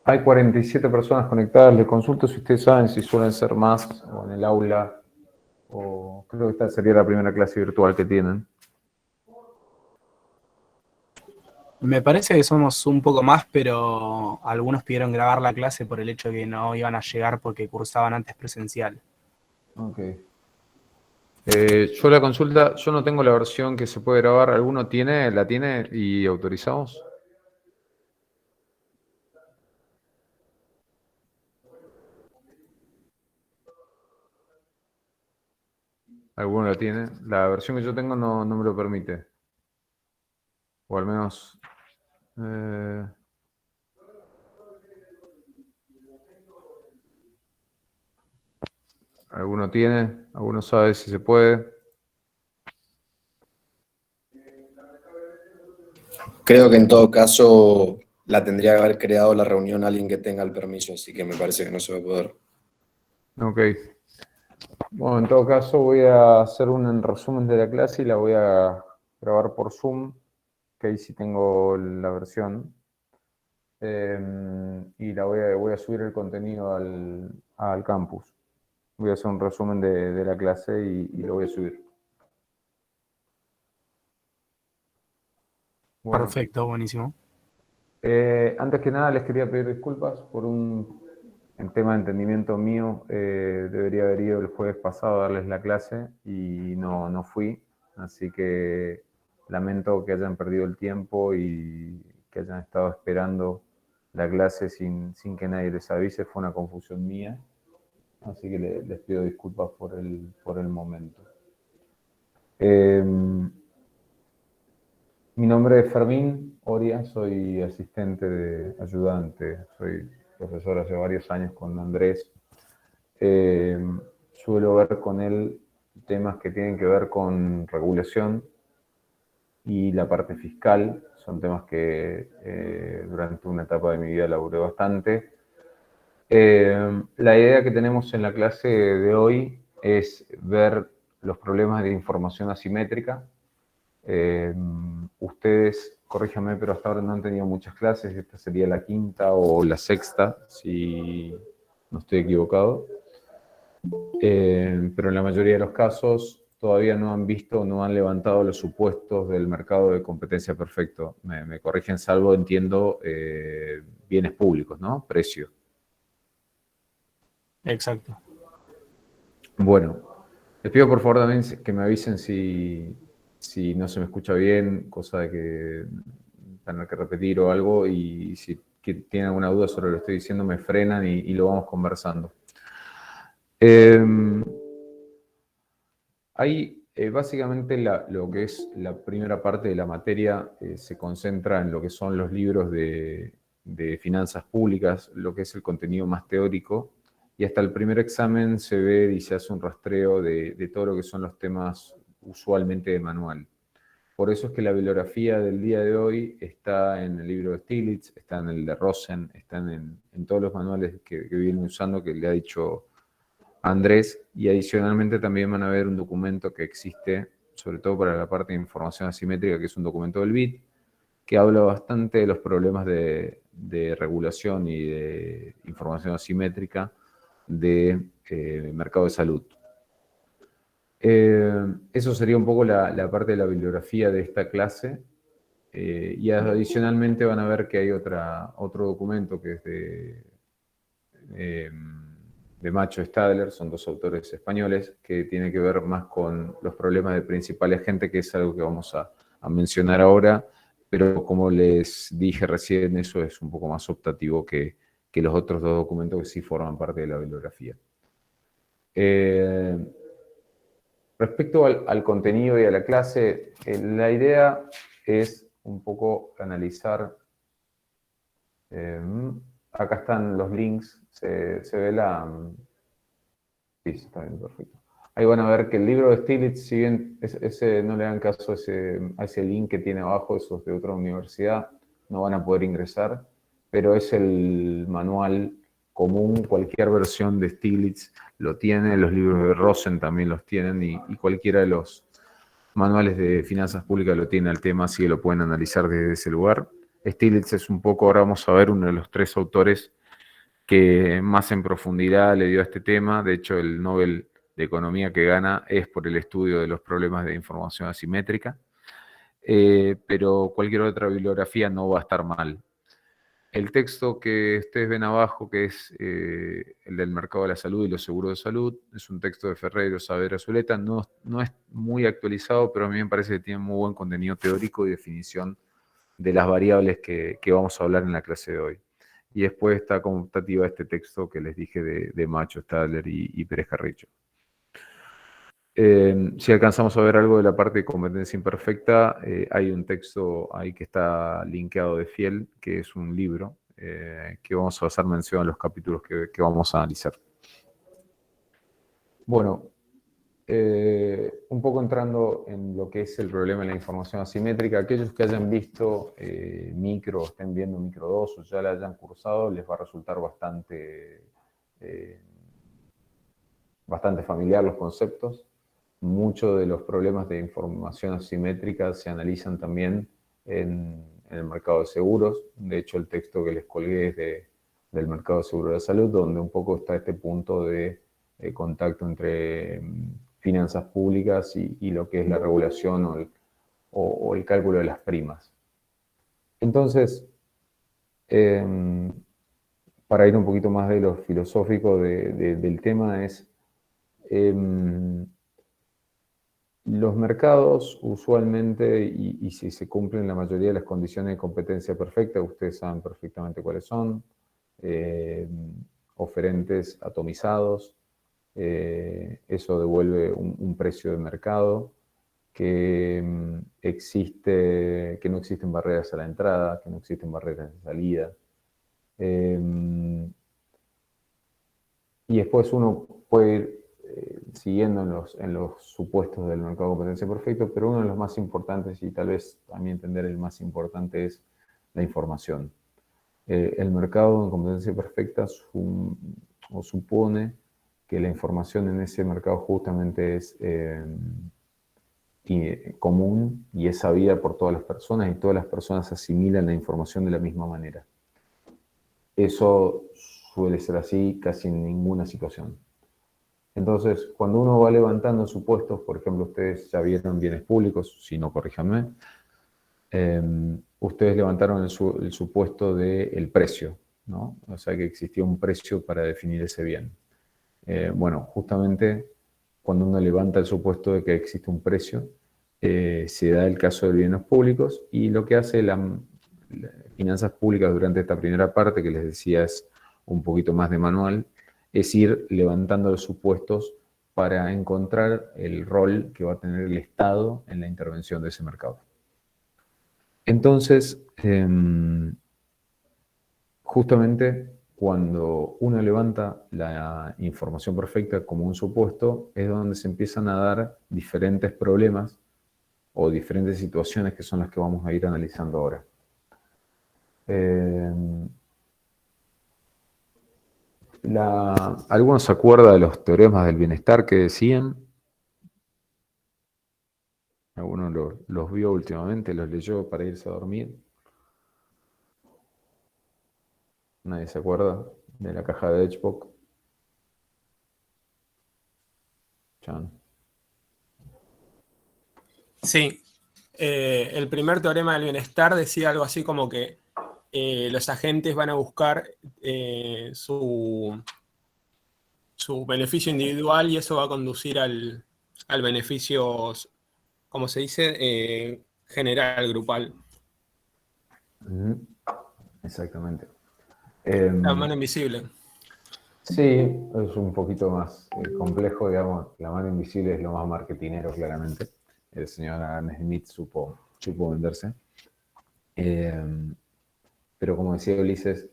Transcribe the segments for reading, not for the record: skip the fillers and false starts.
Hay 47 personas conectadas. Les consulto si ustedes saben si suelen ser más o en el aula, o creo que esta sería la primera clase virtual que tienen. Me parece que somos un poco más, pero algunos pidieron grabar la clase por el hecho de que no iban a llegar porque cursaban antes presencial. Ok. Yo la consulta, yo no tengo la versión que se puede grabar. ¿Alguno tiene? ¿La tiene y autorizamos? ¿Alguno la tiene? La versión que yo tengo no me lo permite. O al menos... ¿alguno tiene? ¿Alguno sabe si se puede? Creo que en todo caso la tendría que haber creado la reunión alguien que tenga el permiso, así que me parece que no se va a poder. Ok. Bueno, en todo caso voy a hacer un resumen de la clase y la voy a grabar por Zoom, que ahí sí tengo la versión. Y voy a subir el contenido al campus. Voy a hacer un resumen de la clase y lo voy a subir. Bueno, Perfecto, buenísimo. antes que nada les quería pedir disculpas por en tema de entendimiento mío. Debería haber ido el jueves pasado a darles la clase y no fui. Así que lamento que hayan perdido el tiempo y que hayan estado esperando la clase sin que nadie les avise. Fue una confusión mía. Así que les pido disculpas por el momento. Mi nombre es Fermín Oria, soy ayudante, soy profesor hace varios años con Andrés. Suelo ver con él temas que tienen que ver con regulación y la parte fiscal. Son temas que durante una etapa de mi vida laburé bastante. La idea que tenemos en la clase de hoy es ver los problemas de información asimétrica. Ustedes, corríjanme, pero hasta ahora no han tenido muchas clases. Esta sería la quinta o la sexta, si no estoy equivocado. Pero en la mayoría de los casos todavía no han visto o no han levantado los supuestos del mercado de competencia perfecto. Me corrigen, salvo, entiendo, bienes públicos, ¿no? Precio. Exacto. Bueno, les pido por favor también que me avisen si no se me escucha bien, cosa de que tener que repetir o algo, y si tienen alguna duda sobre lo que estoy diciendo, me frenan y lo vamos conversando. Básicamente lo que es la primera parte de la materia se concentra en lo que son los libros de finanzas públicas, lo que es el contenido más teórico, y hasta el primer examen se ve y se hace un rastreo de todo lo que son los temas usualmente de manual. Por eso es que la bibliografía del día de hoy está en el libro de Stiglitz, está en el de Rosen, están en todos los manuales que vienen usando, que le ha dicho Andrés, y adicionalmente también van a ver un documento que existe, sobre todo para la parte de información asimétrica, que es un documento del BID, que habla bastante de los problemas de regulación y de información asimétrica de mercado de salud. Eso sería un poco la parte de la bibliografía de esta clase. Y adicionalmente van a ver que hay otro documento que es de Macho Stadler, son dos autores españoles, que tiene que ver más con los problemas de principal agente, que es algo que vamos a mencionar ahora, pero como les dije recién, eso es un poco más optativo que los otros dos documentos que sí forman parte de la bibliografía. Respecto al contenido y a la clase, la idea es un poco analizar. Acá están los links, se ve sí, está bien, perfecto. Ahí van a ver que el libro de Stiglitz, si bien ese no le dan caso a ese link que tiene abajo, esos de otra universidad, no van a poder ingresar, pero es el manual común, cualquier versión de Stiglitz lo tiene, los libros de Rosen también los tienen, y cualquiera de los manuales de finanzas públicas lo tiene al tema, así que lo pueden analizar desde ese lugar. Stiglitz es un poco, ahora vamos a ver, uno de los tres autores que más en profundidad le dio a este tema. De hecho, el Nobel de Economía que gana es por el estudio de los problemas de información asimétrica. Pero cualquier otra bibliografía no va a estar mal. El texto que ustedes ven abajo, que es el del mercado de la salud y los seguros de salud, es un texto de Ferreiro Saavedra Zuleta. No es muy actualizado, pero a mí me parece que tiene muy buen contenido teórico y definición de las variables que vamos a hablar en la clase de hoy. Y después está conmutativa este texto que les dije de Macho, Stadler y Pérez Carricho. Si alcanzamos a ver algo de la parte de competencia imperfecta, hay un texto ahí que está linkeado de Fiel, que es un libro que vamos a hacer mención en los capítulos que vamos a analizar. Bueno, un poco entrando en lo que es el problema de la información asimétrica, aquellos que hayan visto micro, estén viendo micro 2 o ya la hayan cursado, les va a resultar bastante familiar los conceptos. Muchos de los problemas de información asimétrica se analizan también en el mercado de seguros. De hecho, el texto que les colgué es del mercado de seguros de salud, donde un poco está este punto de contacto entre finanzas públicas y lo que es la regulación o el cálculo de las primas. Entonces, para ir un poquito más de lo filosófico del tema es... los mercados usualmente, y si se cumplen la mayoría de las condiciones de competencia perfecta, ustedes saben perfectamente cuáles son, oferentes atomizados, eso devuelve un precio de mercado, que no existen barreras a la entrada, que no existen barreras de salida. Y después uno puede ir siguiendo en los supuestos del mercado de competencia perfecto, pero uno de los más importantes, y tal vez a mi entender el más importante, es la información. El mercado de competencia perfecta supone que la información en ese mercado justamente es común y es sabida por todas las personas, y todas las personas asimilan la información de la misma manera. Eso suele ser así casi en ninguna situación. Entonces, cuando uno va levantando supuestos, por ejemplo, ustedes ya vieron bienes públicos, si no, corríjanme, ustedes levantaron el supuesto del precio, ¿no? O sea, que existía un precio para definir ese bien. Bueno, justamente cuando uno levanta el supuesto de que existe un precio, se da el caso de bienes públicos, y lo que hace las finanzas públicas durante esta primera parte, que les decía es un poquito más de manual, es ir levantando los supuestos para encontrar el rol que va a tener el Estado en la intervención de ese mercado. Entonces, justamente cuando uno levanta la información perfecta como un supuesto, es donde se empiezan a dar diferentes problemas o diferentes situaciones que son las que vamos a ir analizando ahora. ¿Algunos se acuerdan de los teoremas del bienestar que decían? ¿Alguno los vio últimamente, los leyó para irse a dormir? ¿Nadie se acuerda de la caja de Edgecock? Chan. Sí, el primer teorema del bienestar decía algo así como que los agentes van a buscar su beneficio individual, y eso va a conducir al beneficio, ¿cómo se dice? General, grupal. Exactamente. La mano invisible. Sí, es un poquito más complejo, digamos. La mano invisible es lo más marketinero, claramente. El señor Adam Smith supo venderse. Pero como decía Ulises,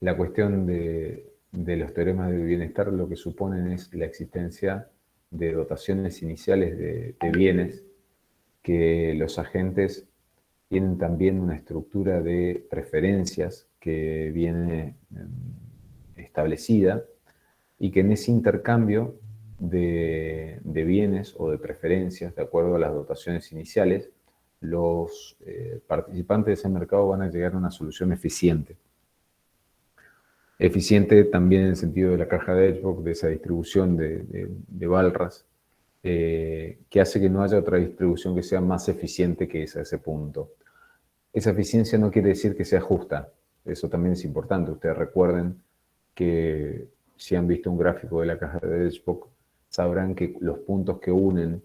la cuestión de los teoremas del bienestar lo que suponen es la existencia de dotaciones iniciales de bienes, que los agentes tienen también una estructura de preferencias que viene establecida, y que en ese intercambio de bienes o de preferencias, de acuerdo a las dotaciones iniciales, los participantes de ese mercado van a llegar a una solución eficiente. Eficiente también en el sentido de la caja de Edgeworth, de esa distribución de Walras, que hace que no haya otra distribución que sea más eficiente que ese punto. Esa eficiencia no quiere decir que sea justa. Eso también es importante. Ustedes recuerden que si han visto un gráfico de la caja de Edgeworth, sabrán que los puntos que unen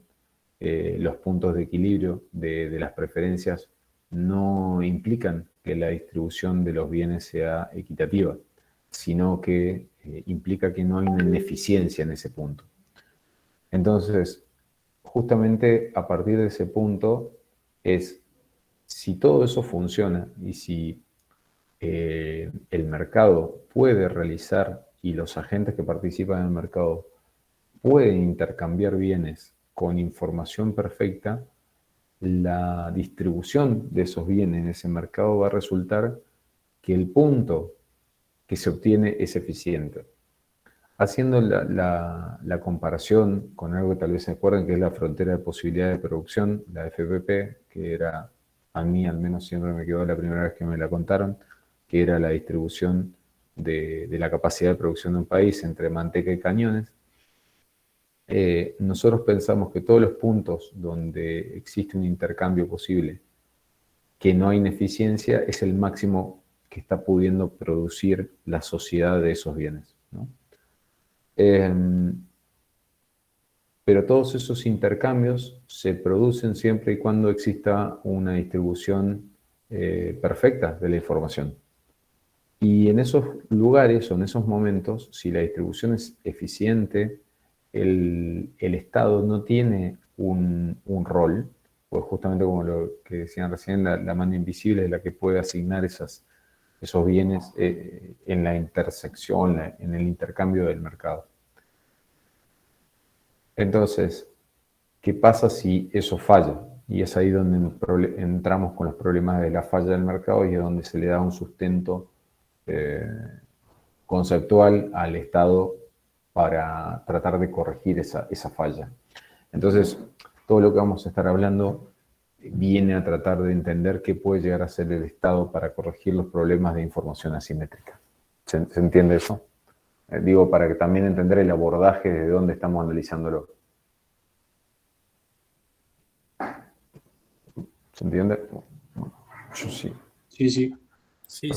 los puntos de equilibrio de las preferencias no implican que la distribución de los bienes sea equitativa, sino que implica que no hay una ineficiencia en ese punto. Entonces, justamente a partir de ese punto es, si todo eso funciona y si el mercado puede realizar y los agentes que participan en el mercado pueden intercambiar bienes con información perfecta, la distribución de esos bienes en ese mercado va a resultar que el punto que se obtiene es eficiente. Haciendo la comparación con algo que tal vez se acuerden, que es la frontera de posibilidad de producción, la FPP, que era, a mí al menos siempre me quedó la primera vez que me la contaron, que era la distribución de la capacidad de producción de un país entre manteca y cañones. Nosotros pensamos que todos los puntos donde existe un intercambio posible, que no hay ineficiencia, es el máximo que está pudiendo producir la sociedad de esos bienes, ¿no? Pero todos esos intercambios se producen siempre y cuando exista una distribución perfecta de la información. Y en esos lugares o en esos momentos, si la distribución es eficiente, el Estado no tiene un rol, pues justamente como lo que decían recién, la mano invisible es la que puede asignar esos bienes en la intersección, en el intercambio del mercado. Entonces, ¿qué pasa si eso falla? Y es ahí donde entramos con los problemas de la falla del mercado y es donde se le da un sustento conceptual al Estado para tratar de corregir esa falla. Entonces, todo lo que vamos a estar hablando viene a tratar de entender qué puede llegar a hacer el Estado para corregir los problemas de información asimétrica. ¿Se entiende eso? Digo, para que también entender el abordaje de dónde estamos analizándolo. ¿Se entiende? Bueno, yo sí. Sí, sí. Sí.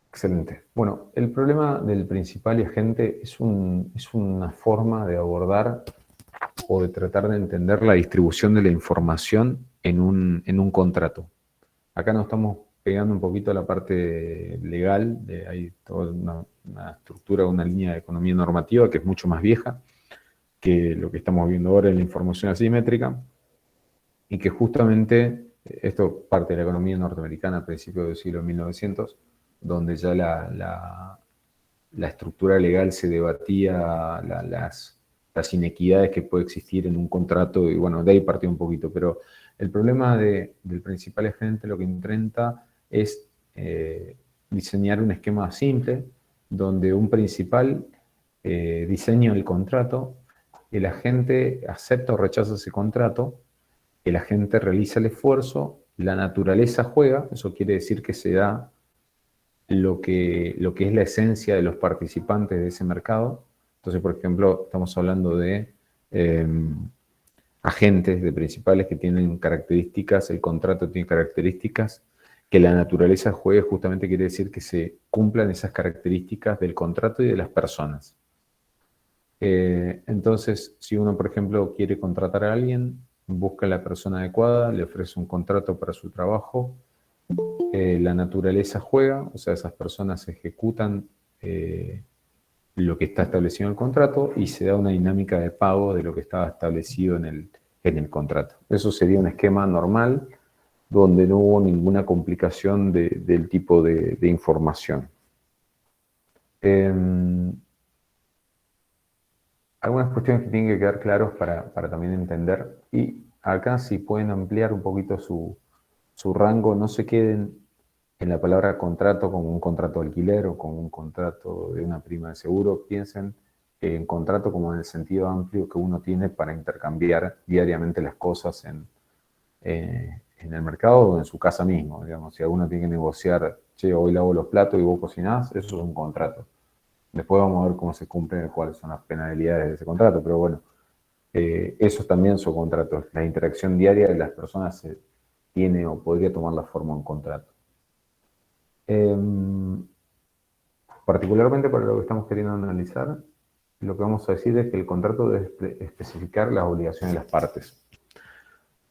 Excelente. Bueno, el problema del principal y agente es una forma de abordar o de tratar de entender la distribución de la información en un contrato. Acá nos estamos pegando un poquito a la parte legal, hay toda una estructura, una línea de economía normativa que es mucho más vieja que lo que estamos viendo ahora en la información asimétrica, y que justamente, esto parte de la economía norteamericana a principios del siglo 1900, donde ya la estructura legal se debatía las inequidades que puede existir en un contrato, y bueno, de ahí partió un poquito, pero el problema del principal agente lo que intenta es diseñar un esquema simple, donde un principal diseña el contrato, el agente acepta o rechaza ese contrato, el agente realiza el esfuerzo, la naturaleza juega, eso quiere decir que se da lo que es la esencia de los participantes de ese mercado. Entonces, por ejemplo, estamos hablando de agentes, de principales que tienen características, el contrato tiene características, que la naturaleza juegue justamente quiere decir que se cumplan esas características del contrato y de las personas. Entonces, si uno, por ejemplo, quiere contratar a alguien, busca a la persona adecuada, le ofrece un contrato para su trabajo, la naturaleza juega, o sea, esas personas ejecutan lo que está establecido en el contrato y se da una dinámica de pago de lo que estaba establecido en el contrato. Eso sería un esquema normal donde no hubo ninguna complicación del tipo de información. Algunas cuestiones que tienen que quedar claros para también entender, y acá si pueden ampliar un poquito su rango, no se queden en la palabra contrato como un contrato de alquiler o como un contrato de una prima de seguro. Piensen en contrato como en el sentido amplio que uno tiene para intercambiar diariamente las cosas en en el mercado o en su casa mismo. Digamos, si alguno tiene que negociar, che, hoy lavo los platos y vos cocinás, eso es un contrato. Después vamos a ver cómo se cumple, cuáles son las penalidades de ese contrato, pero bueno, esos también son contratos. La interacción diaria de las personas tiene o podría tomar la forma de un contrato. Particularmente para lo que estamos queriendo analizar, lo que vamos a decir es que el contrato debe especificar las obligaciones de las partes.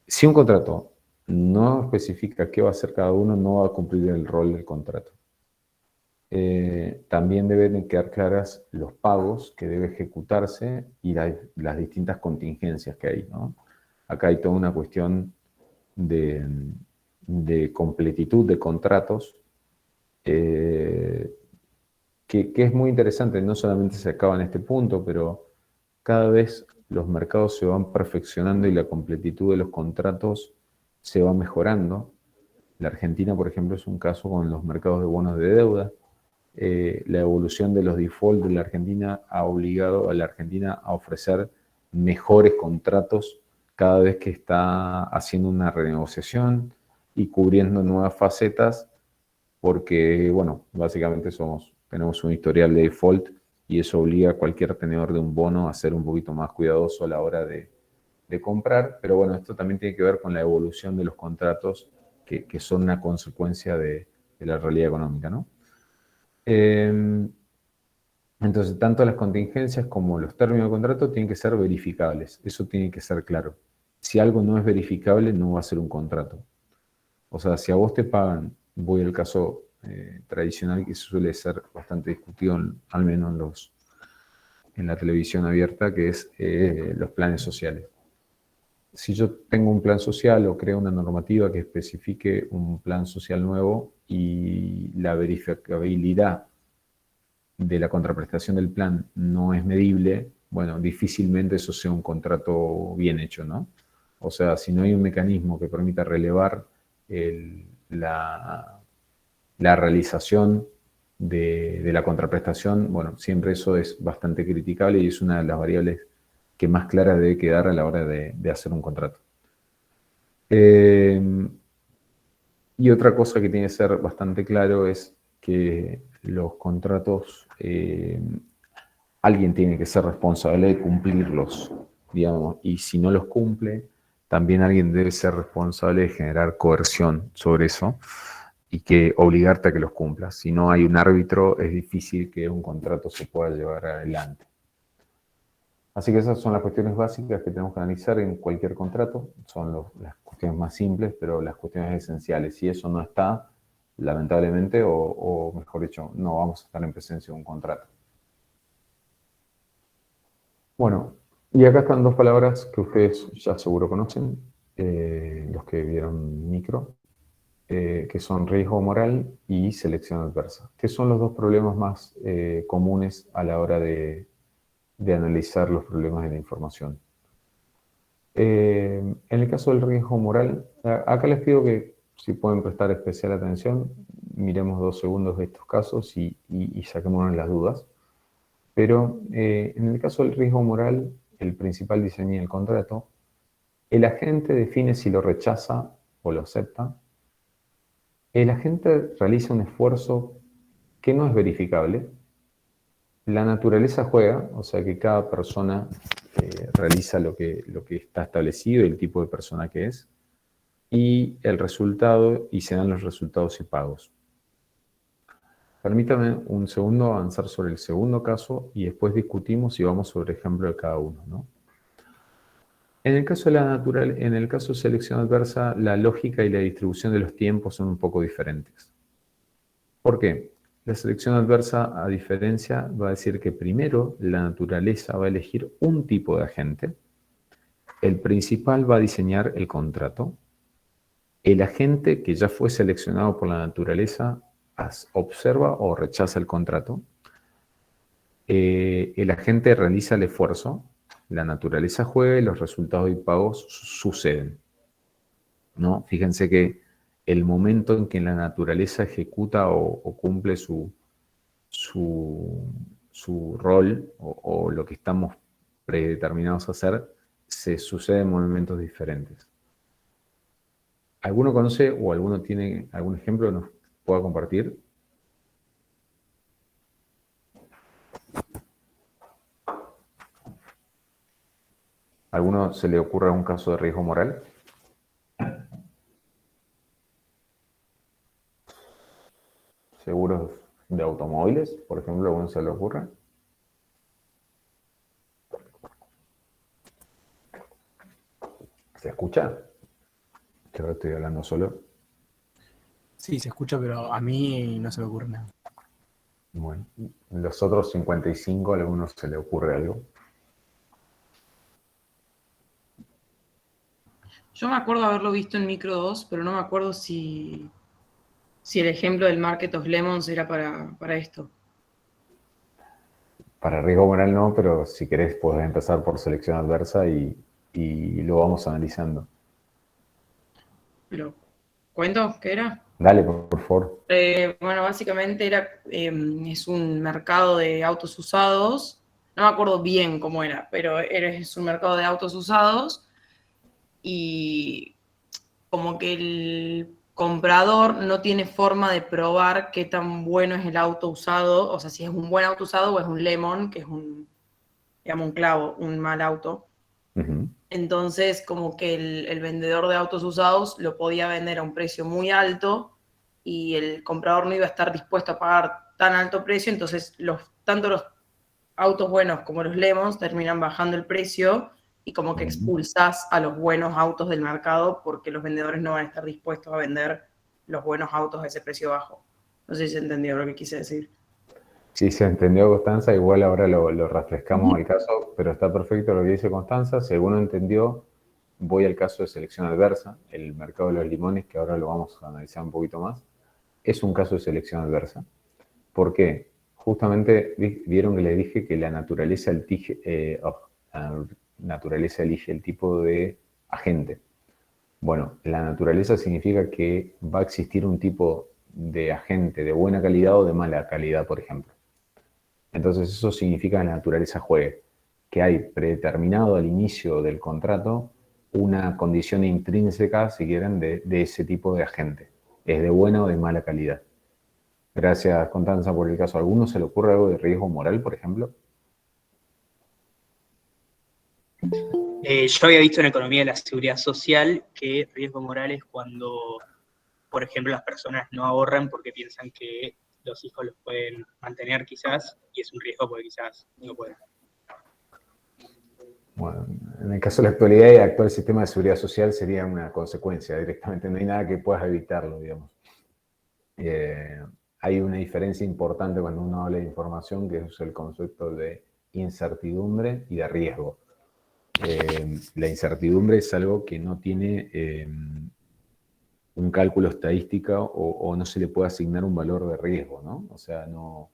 Si un contrato no especifica qué va a hacer cada uno, no va a cumplir el rol del contrato. También deben quedar claras los pagos que debe ejecutarse y las distintas contingencias que hay, ¿no? Acá hay toda una cuestión de completitud de contratos que es muy interesante. No solamente se acaba en este punto, pero cada vez los mercados se van perfeccionando y la completitud de los contratos se va mejorando. La Argentina, por ejemplo, es un caso con los mercados de bonos de deuda. La evolución de los default de la Argentina ha obligado a la Argentina a ofrecer mejores contratos cada vez que está haciendo una renegociación y cubriendo nuevas facetas, porque, bueno, básicamente tenemos un historial de default y eso obliga a cualquier tenedor de un bono a ser un poquito más cuidadoso a la hora de comprar, pero bueno, esto también tiene que ver con la evolución de los contratos que son una consecuencia de la realidad económica, ¿no? Entonces, tanto las contingencias como los términos de contrato tienen que ser verificables. Eso tiene que ser claro. Si algo no es verificable, no va a ser un contrato. O sea, si a vos te pagan, voy al caso tradicional que suele ser bastante discutido, al menos en la televisión abierta, que es los planes sociales. Si yo tengo un plan social o creo una normativa que especifique un plan social nuevo y la verificabilidad de la contraprestación del plan no es medible, bueno, difícilmente eso sea un contrato bien hecho, ¿no? O sea, si no hay un mecanismo que permita relevar la realización de la contraprestación, bueno, siempre eso es bastante criticable y es una de las variables que más clara debe quedar a la hora de hacer un contrato. Y otra cosa que tiene que ser bastante claro es que los contratos, alguien tiene que ser responsable de cumplirlos, digamos, y si no los cumple, también alguien debe ser responsable de generar coerción sobre eso y que obligarte a que los cumplas. Si no hay un árbitro, es difícil que un contrato se pueda llevar adelante. Así que esas son las cuestiones básicas que tenemos que analizar en cualquier contrato. Son las cuestiones más simples, pero las cuestiones esenciales. Si eso no está, lamentablemente, o mejor dicho, no vamos a estar en presencia de un contrato. Bueno, y acá están dos palabras que ustedes ya seguro conocen, los que vieron micro, que son riesgo moral y selección adversa, que son los dos problemas más comunes a la hora de analizar los problemas de la información. En el caso del riesgo moral, acá les pido que si pueden prestar especial atención, miremos 2 segundos de estos casos y saquémonos las dudas. Pero en el caso del riesgo moral, el principal diseño del contrato, el agente define si lo rechaza o lo acepta. El agente realiza un esfuerzo que no es verificable. La naturaleza juega, o sea que cada persona realiza lo que está establecido y el tipo de persona que es, y el resultado, y se dan los resultados y pagos. Permítame un segundo avanzar sobre el segundo caso y después discutimos y vamos sobre ejemplo de cada uno, ¿no? En el caso de selección adversa, la lógica y la distribución de los tiempos son un poco diferentes. ¿Por qué? La selección adversa, a diferencia, va a decir que primero la naturaleza va a elegir un tipo de agente, el principal va a diseñar el contrato, el agente que ya fue seleccionado por la naturaleza observa o rechaza el contrato, el agente realiza el esfuerzo, la naturaleza juega y los resultados y pagos suceden, ¿no? Fíjense que el momento en que la naturaleza ejecuta o cumple su rol o lo que estamos predeterminados a hacer, se sucede en momentos diferentes. ¿Alguno conoce o alguno tiene algún ejemplo que nos pueda compartir? ¿Alguno se le ocurre algún caso de riesgo moral? ¿Seguros de automóviles, por ejemplo, alguno se le ocurre? ¿Se escucha? Que ahora estoy hablando solo. Sí, se escucha, pero a mí no se me ocurre nada. Bueno, los otros 55, ¿a alguno se le ocurre algo? Yo me acuerdo haberlo visto en Micro 2, pero no me acuerdo si el ejemplo del Market of Lemons era para esto. Para riesgo moral no, pero si querés podés empezar por selección adversa y lo vamos analizando. Pero, ¿cuento qué era? Dale, por favor. Bueno, básicamente es un mercado de autos usados. No me acuerdo bien cómo era, pero es un mercado de autos usados y como que el comprador no tiene forma de probar qué tan bueno es el auto usado, o sea, si es un buen auto usado o es un lemon, que es digamos, un clavo, un mal auto. Uh-huh. Entonces, como que el vendedor de autos usados lo podía vender a un precio muy alto y el comprador no iba a estar dispuesto a pagar tan alto precio, entonces tanto los autos buenos como los lemons terminan bajando el precio y como que expulsás a los buenos autos del mercado porque los vendedores no van a estar dispuestos a vender los buenos autos a ese precio bajo. No sé si se entendió lo que quise decir. Sí, se entendió, Constanza. Igual ahora lo refrescamos al caso, pero está perfecto lo que dice Constanza. Si alguno entendió, voy al caso de selección adversa, el mercado de los limones, que ahora lo vamos a analizar un poquito más. Es un caso de selección adversa. ¿Por qué? Justamente vieron que les dije que la naturaleza elige el tipo de agente. Bueno, la naturaleza significa que va a existir un tipo de agente de buena calidad o de mala calidad, por ejemplo. Entonces eso significa que la naturaleza juegue, que hay predeterminado al inicio del contrato una condición intrínseca, si quieren, de ese tipo de agente. ¿Es de buena o de mala calidad? Gracias, Constanza, por el caso. ¿A alguno se le ocurre algo de riesgo moral, por ejemplo? Yo había visto en Economía de la Seguridad Social que riesgo moral es cuando, por ejemplo, las personas no ahorran porque piensan que los hijos los pueden mantener quizás, y es un riesgo porque quizás no pueden. Bueno, en el caso de la actualidad y el actual sistema de seguridad social sería una consecuencia directamente. No hay nada que puedas evitarlo, digamos. Hay una diferencia importante cuando uno habla de información, que es el concepto de incertidumbre y de riesgo. La incertidumbre es algo que no tiene un cálculo estadístico o no se le puede asignar un valor de riesgo, ¿no? O sea, no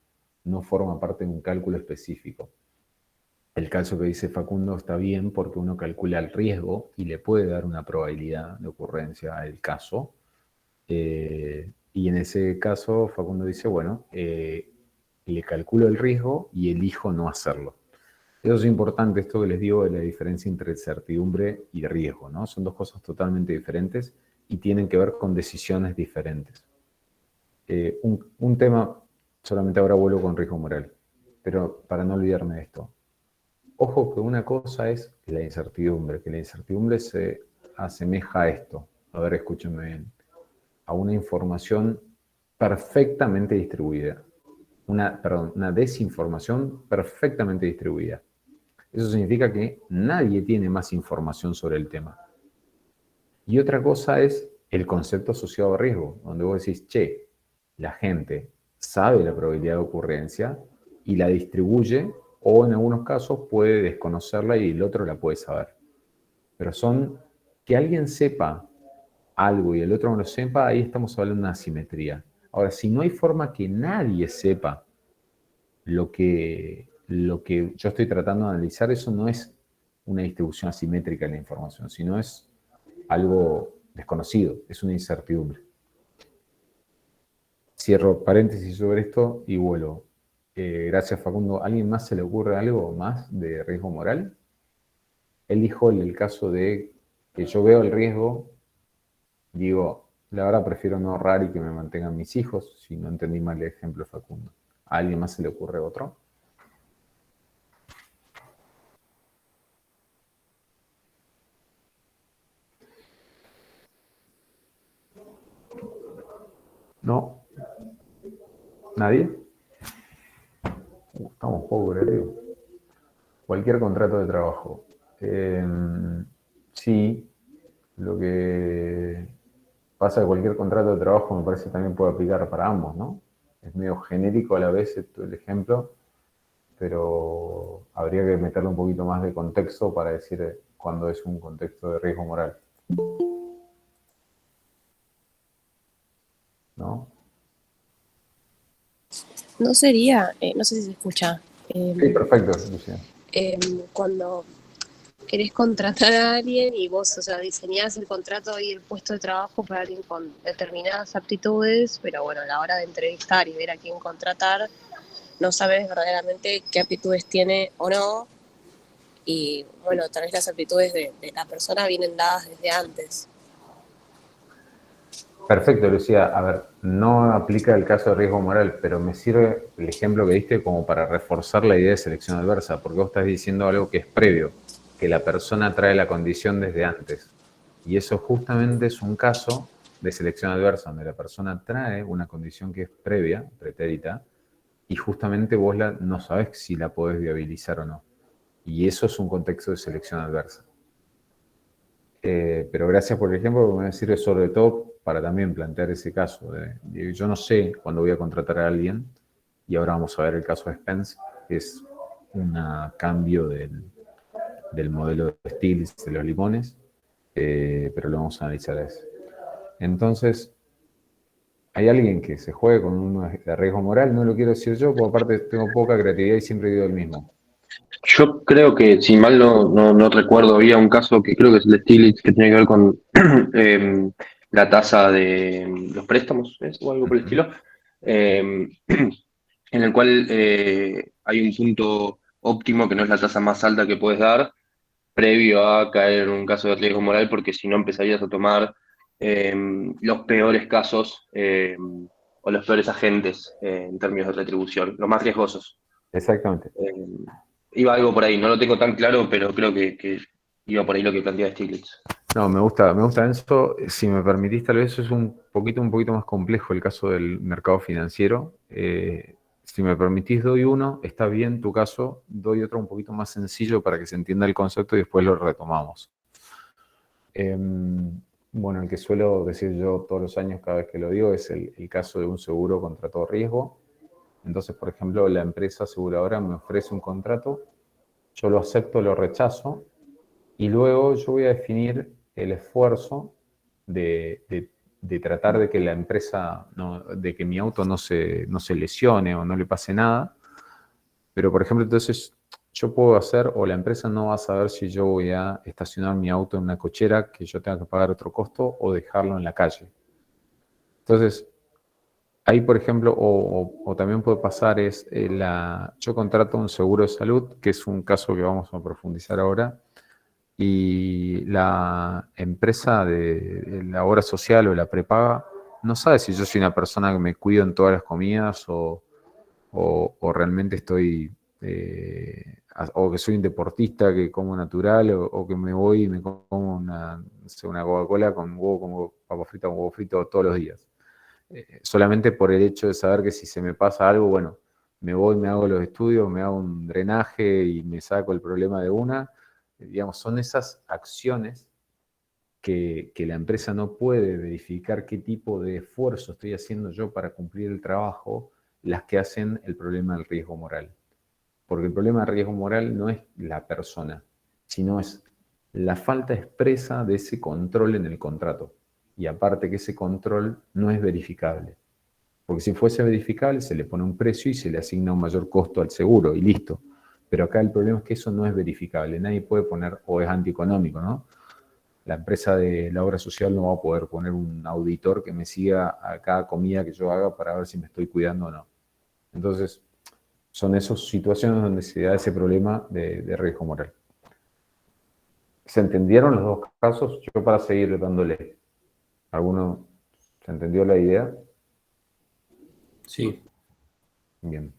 forma parte de un cálculo específico. El caso que dice Facundo está bien porque uno calcula el riesgo y le puede dar una probabilidad de ocurrencia al caso. Y en ese caso Facundo dice, bueno, le calculo el riesgo y elijo no hacerlo. Eso es importante, esto que les digo de la diferencia entre certidumbre y riesgo, ¿no? Son dos cosas totalmente diferentes y tienen que ver con decisiones diferentes. Un tema, solamente ahora vuelvo con riesgo moral, pero para no olvidarme de esto. Ojo que una cosa es la incertidumbre, que la incertidumbre se asemeja a esto. A ver, escúchenme bien. A una información perfectamente distribuida. Una desinformación perfectamente distribuida. Eso significa que nadie tiene más información sobre el tema. Y otra cosa es el concepto asociado a riesgo, donde vos decís, che, la gente sabe la probabilidad de ocurrencia y la distribuye, o en algunos casos puede desconocerla y el otro la puede saber. Pero que alguien sepa algo y el otro no lo sepa, ahí estamos hablando de una asimetría. Ahora, si no hay forma que nadie sepa lo que yo estoy tratando de analizar, eso no es una distribución asimétrica de la información, sino es algo desconocido, es una incertidumbre. Cierro paréntesis sobre esto y vuelvo. Gracias, Facundo. ¿A alguien más se le ocurre algo más de riesgo moral? Él dijo en el caso de que yo veo el riesgo digo, la verdad prefiero no ahorrar y que me mantengan mis hijos, si no entendí mal el ejemplo, Facundo. ¿A alguien más se le ocurre otro? ¿No? ¿Nadie? Estamos poco creativos. Cualquier contrato de trabajo. Sí, lo que pasa que cualquier contrato de trabajo me parece también puede aplicar para ambos, ¿no? Es medio genérico a la vez el ejemplo, pero habría que meterle un poquito más de contexto para decir cuándo es un contexto de riesgo moral, ¿no? No sería, no sé si se escucha, Sí, perfecto, Lucía. cuando querés contratar a alguien y vos, o sea, diseñás el contrato y el puesto de trabajo para alguien con determinadas aptitudes, pero bueno, a la hora de entrevistar y ver a quién contratar, no sabes verdaderamente qué aptitudes tiene o no, y bueno, tal vez las aptitudes de la persona vienen dadas desde antes. Perfecto, Lucía. A ver, no aplica el caso de riesgo moral, pero me sirve el ejemplo que diste como para reforzar la idea de selección adversa, porque vos estás diciendo algo que es previo, que la persona trae la condición desde antes. Y eso justamente es un caso de selección adversa, donde la persona trae una condición que es previa, pretérita, y justamente vos no sabés si la podés viabilizar o no. Y eso es un contexto de selección adversa. Pero gracias por el ejemplo, porque me sirve sobre todo para también plantear ese caso. Yo no sé cuándo voy a contratar a alguien, y ahora vamos a ver el caso de Spence, que es un cambio del modelo de Stiglitz de los limones, pero lo vamos a analizar a eso. Entonces, hay alguien que se juegue con un riesgo moral, no lo quiero decir yo, porque aparte tengo poca creatividad y siempre digo el mismo. Yo creo que, si mal no recuerdo, había un caso que creo que es el de Stiglitz, que tiene que ver con la tasa de los préstamos, ¿es? O algo por el estilo, en el cual hay un punto óptimo que no es la tasa más alta que puedes dar, previo a caer en un caso de riesgo moral, porque si no empezarías a tomar eh, los peores casos o los peores agentes en términos de retribución, los más riesgosos. Exactamente. Iba algo por ahí, no lo tengo tan claro, pero creo que iba por ahí lo que plantea Stiglitz. No, me gusta Enzo. Si me permitís, tal vez es un poquito más complejo el caso del mercado financiero. Si me permitís, doy uno, está bien tu caso, doy otro un poquito más sencillo para que se entienda el concepto y después lo retomamos. Bueno, el que suelo decir yo todos los años cada vez que lo digo es el caso de un seguro contra todo riesgo. Entonces, por ejemplo, la empresa aseguradora me ofrece un contrato, yo lo acepto, lo rechazo, y luego yo voy a definir el esfuerzo de tratar de que la empresa, de que mi auto no se lesione o no le pase nada. Pero, por ejemplo, entonces yo puedo hacer, o la empresa no va a saber si yo voy a estacionar mi auto en una cochera que yo tenga que pagar otro costo o dejarlo en la calle. Entonces, ahí, por ejemplo, o también puede pasar yo contrato un seguro de salud, que es un caso que vamos a profundizar ahora, y la empresa de la obra social o la prepaga no sabe si yo soy una persona que me cuido en todas las comidas o realmente estoy, o que soy un deportista que como natural o que me voy y me como una Coca-Cola con huevo, con papa frita, con huevo frito todos los días. Solamente por el hecho de saber que si se me pasa algo, bueno, me voy, me hago los estudios, me hago un drenaje y me saco el problema de una. Digamos, son esas acciones que la empresa no puede verificar qué tipo de esfuerzo estoy haciendo yo para cumplir el trabajo, las que hacen el problema del riesgo moral. Porque el problema del riesgo moral no es la persona, sino es la falta expresa de ese control en el contrato. Y aparte que ese control no es verificable. Porque si fuese verificable, se le pone un precio y se le asigna un mayor costo al seguro y listo. Pero acá el problema es que eso no es verificable. Nadie puede poner, o es antieconómico, ¿no? La empresa de la obra social no va a poder poner un auditor que me siga a cada comida que yo haga para ver si me estoy cuidando o no. Entonces, son esas situaciones donde se da ese problema de riesgo moral. ¿Se entendieron los dos casos? Yo para seguir dándole. ¿Alguno se entendió la idea? Sí. Bien.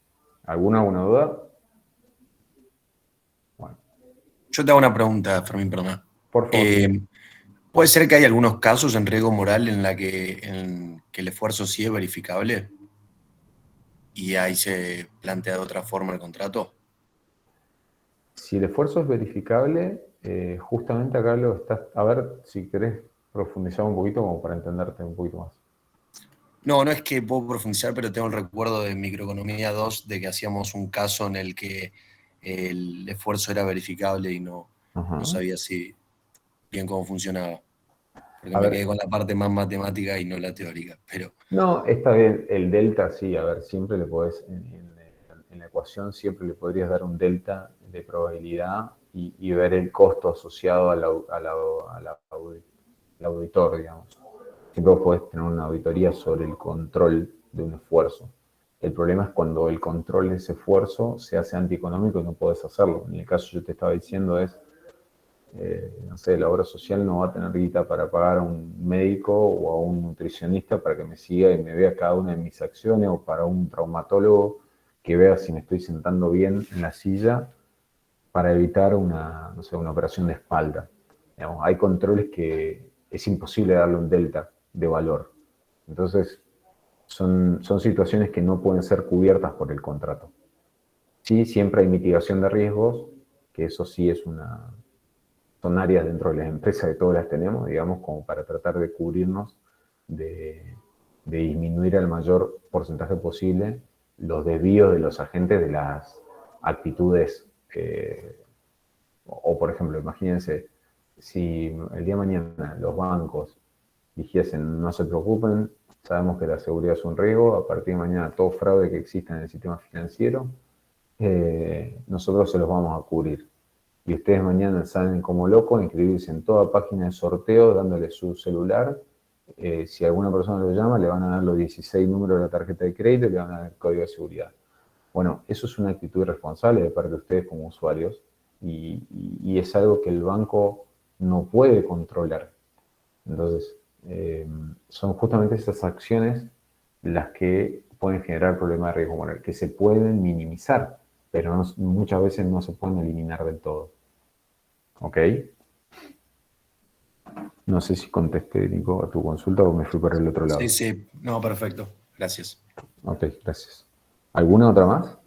¿Alguna duda? Bueno, Yo te hago una pregunta, Fermín, perdón. por favor. ¿Puede ser que hay algunos casos en riesgo moral en que el esfuerzo sí es verificable y ahí se plantea de otra forma el contrato? Si el esfuerzo es verificable, justamente acá lo estás... A ver, si querés profundizar un poquito como para entenderte un poquito más. No, no es que puedo profundizar, pero tengo el recuerdo de Microeconomía 2 de que hacíamos un caso en el que el esfuerzo era verificable y no Ajá. sabía si bien cómo funcionaba. Porque A me ver. quedé con la parte más matemática y no la teórica. Pero No, está bien. El delta, sí, a ver, siempre le podés, en la ecuación siempre le podrías dar un delta de probabilidad y ver el costo asociado al auditor, digamos. Siempre vos podés tener una auditoría sobre el control de un esfuerzo. El problema es cuando el control de ese esfuerzo se hace antieconómico y no podés hacerlo. En el caso que yo te estaba diciendo es, no sé, la obra social no va a tener guita para pagar a un médico o a un nutricionista para que me siga y me vea cada una de mis acciones, o para un traumatólogo que vea si me estoy sentando bien en la silla para evitar no sé, una operación de espalda. Digamos, hay controles que es imposible darle un delta de valor. Entonces, son situaciones que no pueden ser cubiertas por el contrato. Sí, siempre hay mitigación de riesgos, que eso sí son áreas dentro de las empresas que todas las tenemos, digamos, como para tratar de cubrirnos, de disminuir al mayor porcentaje posible los desvíos de los agentes de las actitudes. O, por ejemplo, imagínense, si el día de mañana los bancos dijesen, no se preocupen, sabemos que la seguridad es un riesgo, a partir de mañana todo fraude que exista en el sistema financiero, nosotros se los vamos a cubrir. Y ustedes mañana salen como locos, inscribirse en toda página de sorteo, dándole su celular. Si alguna persona lo llama, le van a dar los 16 números de la tarjeta de crédito y le van a dar el código de seguridad. Bueno, eso es una actitud responsable de parte de ustedes como usuarios y es algo que el banco no puede controlar. Entonces, son justamente esas acciones las que pueden generar problemas de riesgo moral, que se pueden minimizar, pero muchas veces no se pueden eliminar del todo. ¿Ok? No sé si contesté, Nico, a tu consulta o me fui por el otro lado. sí, sí, no, perfecto. Gracias. Ok, gracias. ¿Alguna otra más?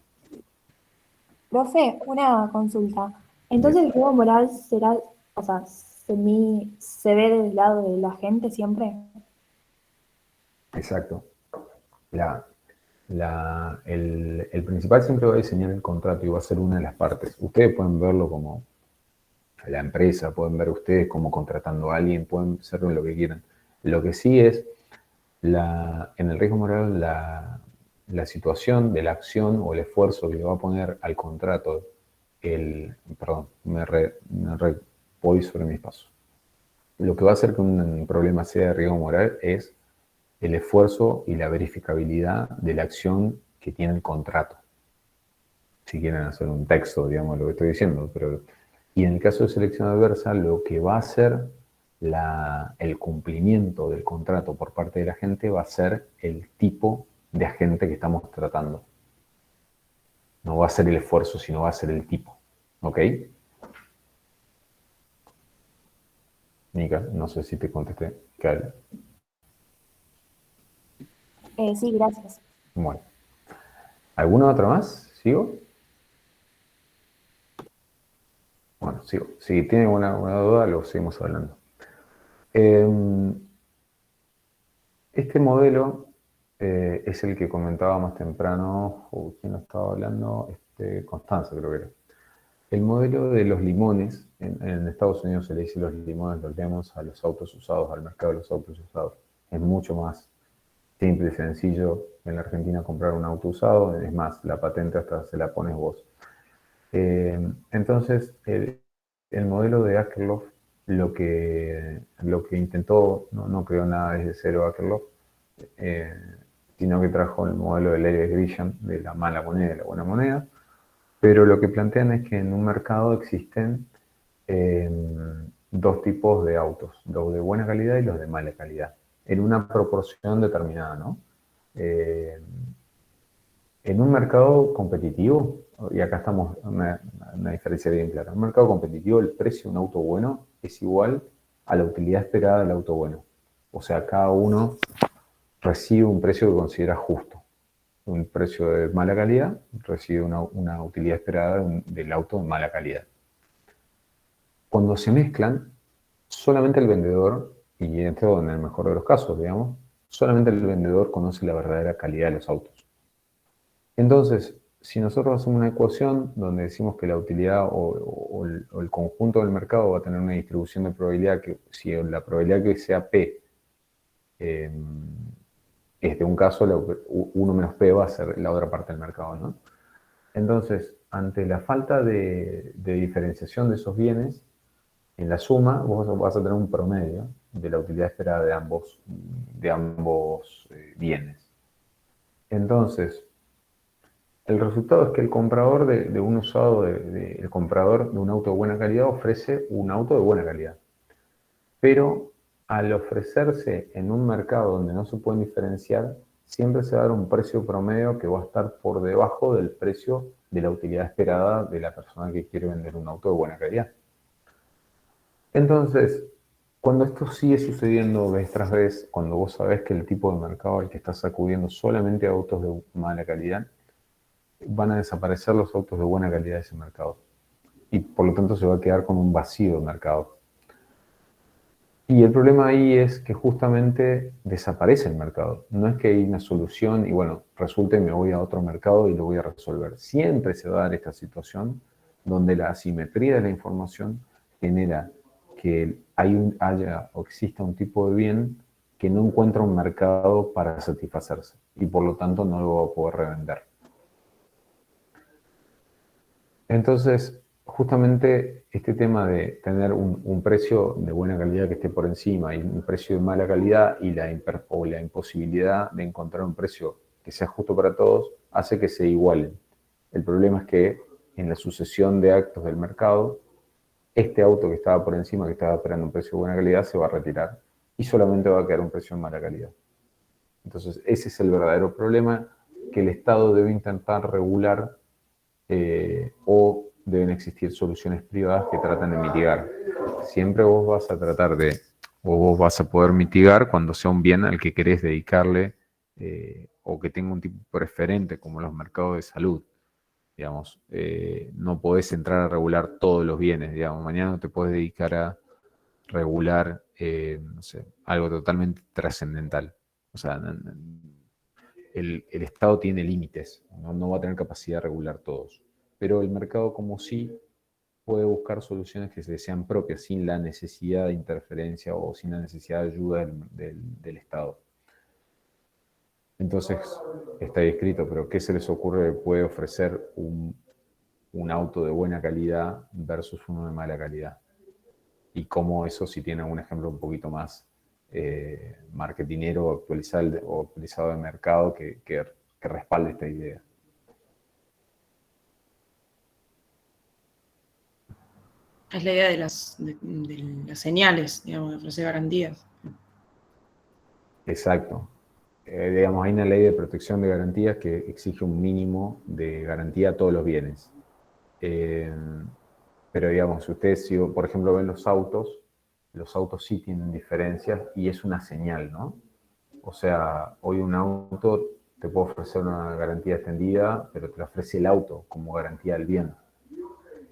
Profe, una consulta. Entonces el riesgo moral será, o sea, se ve del lado de la gente siempre. Exacto. El principal siempre va a diseñar el contrato y va a ser una de las partes. Ustedes pueden verlo como la empresa, pueden ver ustedes como contratando a alguien, pueden hacerlo lo que quieran. Lo que sí es, en el riesgo moral, la situación de la acción o el esfuerzo que le va a poner al contrato, perdón, voy sobre mis pasos. Lo que va a hacer que un problema sea de riesgo moral es el esfuerzo y la verificabilidad de la acción que tiene el contrato. Si quieren hacer un texto, digamos, lo que estoy diciendo, y en el caso de selección adversa, lo que va a hacer el cumplimiento del contrato por parte de la gente va a ser el tipo de agente que estamos tratando. No va a ser el esfuerzo, sino va a ser el tipo. ¿Ok? Nika, no sé si te contesté. Sí, gracias. Bueno. ¿Alguna otra más? ¿Sigo? Bueno, sigo. Si tienen una duda, lo seguimos hablando. Este modelo es el que comentaba más temprano, ¿quién lo estaba hablando? Constanza, creo que era. El modelo de los limones, en Estados Unidos se le dice los limones, los lemons, a los autos usados, al mercado de los autos usados. Es mucho más simple y sencillo en la Argentina comprar un auto usado, es más, la patente hasta se la pones vos. Entonces, el modelo de Akerlof lo que intentó, no creó nada desde cero Akerlof, sino que trajo el modelo de Larry Grisham de la mala moneda y la buena moneda, pero lo que plantean es que en un mercado existen dos tipos de autos, los de buena calidad y los de mala calidad. en una proporción determinada, ¿no? En un mercado competitivo, y acá estamos una diferencia bien clara, en un mercado competitivo el precio de un auto bueno es igual a la utilidad esperada del auto bueno. O sea, cada uno recibe un precio que considera justo. Un precio de mala calidad recibe una utilidad esperada del auto de mala calidad. Cuando se mezclan, solamente el vendedor, y esto en el mejor de los casos, digamos, solamente el vendedor conoce la verdadera calidad de los autos. Entonces, si nosotros hacemos una ecuación donde decimos que la utilidad o el conjunto del mercado va a tener una distribución de probabilidad que, si la probabilidad que sea P es de un caso, 1 menos P va a ser la otra parte del mercado, ¿no? Entonces, ante la falta de diferenciación de esos bienes, en la suma vos vas a tener un promedio de la utilidad esperada de ambos bienes. Entonces, el resultado es que el comprador de un usado, el comprador de un auto de buena calidad ofrece un auto de buena calidad. Pero al ofrecerse en un mercado donde no se pueden diferenciar, siempre se va a dar un precio promedio que va a estar por debajo del precio de la utilidad esperada de la persona que quiere vender un auto de buena calidad. Entonces, cuando esto sigue sucediendo vez tras vez, cuando vos sabés que el tipo de mercado al que estás acudiendo solamente a autos de mala calidad, van a desaparecer los autos de buena calidad de ese mercado. Y por lo tanto se va a quedar con un vacío de mercado. Y el problema ahí es que justamente desaparece el mercado. No es que hay una solución y bueno, resulta que me voy a otro mercado y lo voy a resolver. Siempre se va a dar esta situación donde la asimetría de la información genera que haya o exista un tipo de bien que no encuentra un mercado para satisfacerse y por lo tanto no lo va a poder revender. Entonces, justamente este tema de tener un precio de buena calidad que esté por encima y un precio de mala calidad y la imposibilidad de encontrar un precio que sea justo para todos hace que se igualen. El problema es que en la sucesión de actos del mercado, este auto que estaba por encima, que estaba esperando un precio de buena calidad, se va a retirar y solamente va a quedar un precio de mala calidad. Entonces, ese es el verdadero problema que el Estado debe intentar regular o deben existir soluciones privadas que tratan de mitigar. Siempre vos vas a tratar de, o vos vas a poder mitigar cuando sea un bien al que querés dedicarle o que tenga un tipo preferente, como los mercados de salud. Digamos, no podés entrar a regular todos los bienes, digamos, mañana no te podés dedicar a regular, no sé, algo totalmente trascendental. O sea, el Estado tiene límites, no va a tener capacidad de regular todos. Pero el mercado como sí puede buscar soluciones que sean propias, sin la necesidad de interferencia o sin la necesidad de ayuda del Estado. Entonces, está ahí escrito, pero ¿qué se les ocurre que puede ofrecer un auto de buena calidad versus uno de mala calidad? Y cómo eso, si tiene algún ejemplo un poquito más marketinero o actualizado de mercado que respalde esta idea. Es la idea de las señales, digamos, de ofrecer garantías. Exacto. Digamos, hay una ley de protección de garantías que exige un mínimo de garantía a todos los bienes. Pero digamos, si ustedes, por ejemplo, ven los autos sí tienen diferencias y es una señal, ¿no? O sea, hoy un auto te puede ofrecer una garantía extendida, pero te la ofrece el auto como garantía del bien.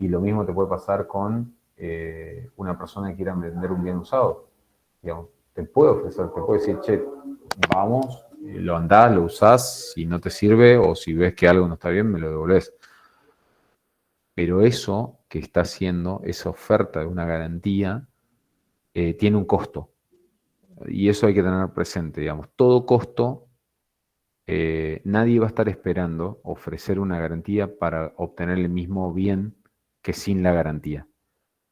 Y lo mismo te puede pasar con una persona que quiera vender un bien usado. Digamos, te puede ofrecer, te puede decir, che, vamos, lo andás, lo usás, si no te sirve o si ves que algo no está bien, me lo devolvés. Pero eso que está haciendo, esa oferta de una garantía, tiene un costo. Y eso hay que tener presente, digamos. Todo costo, nadie va a estar esperando ofrecer una garantía para obtener el mismo bien que sin la garantía.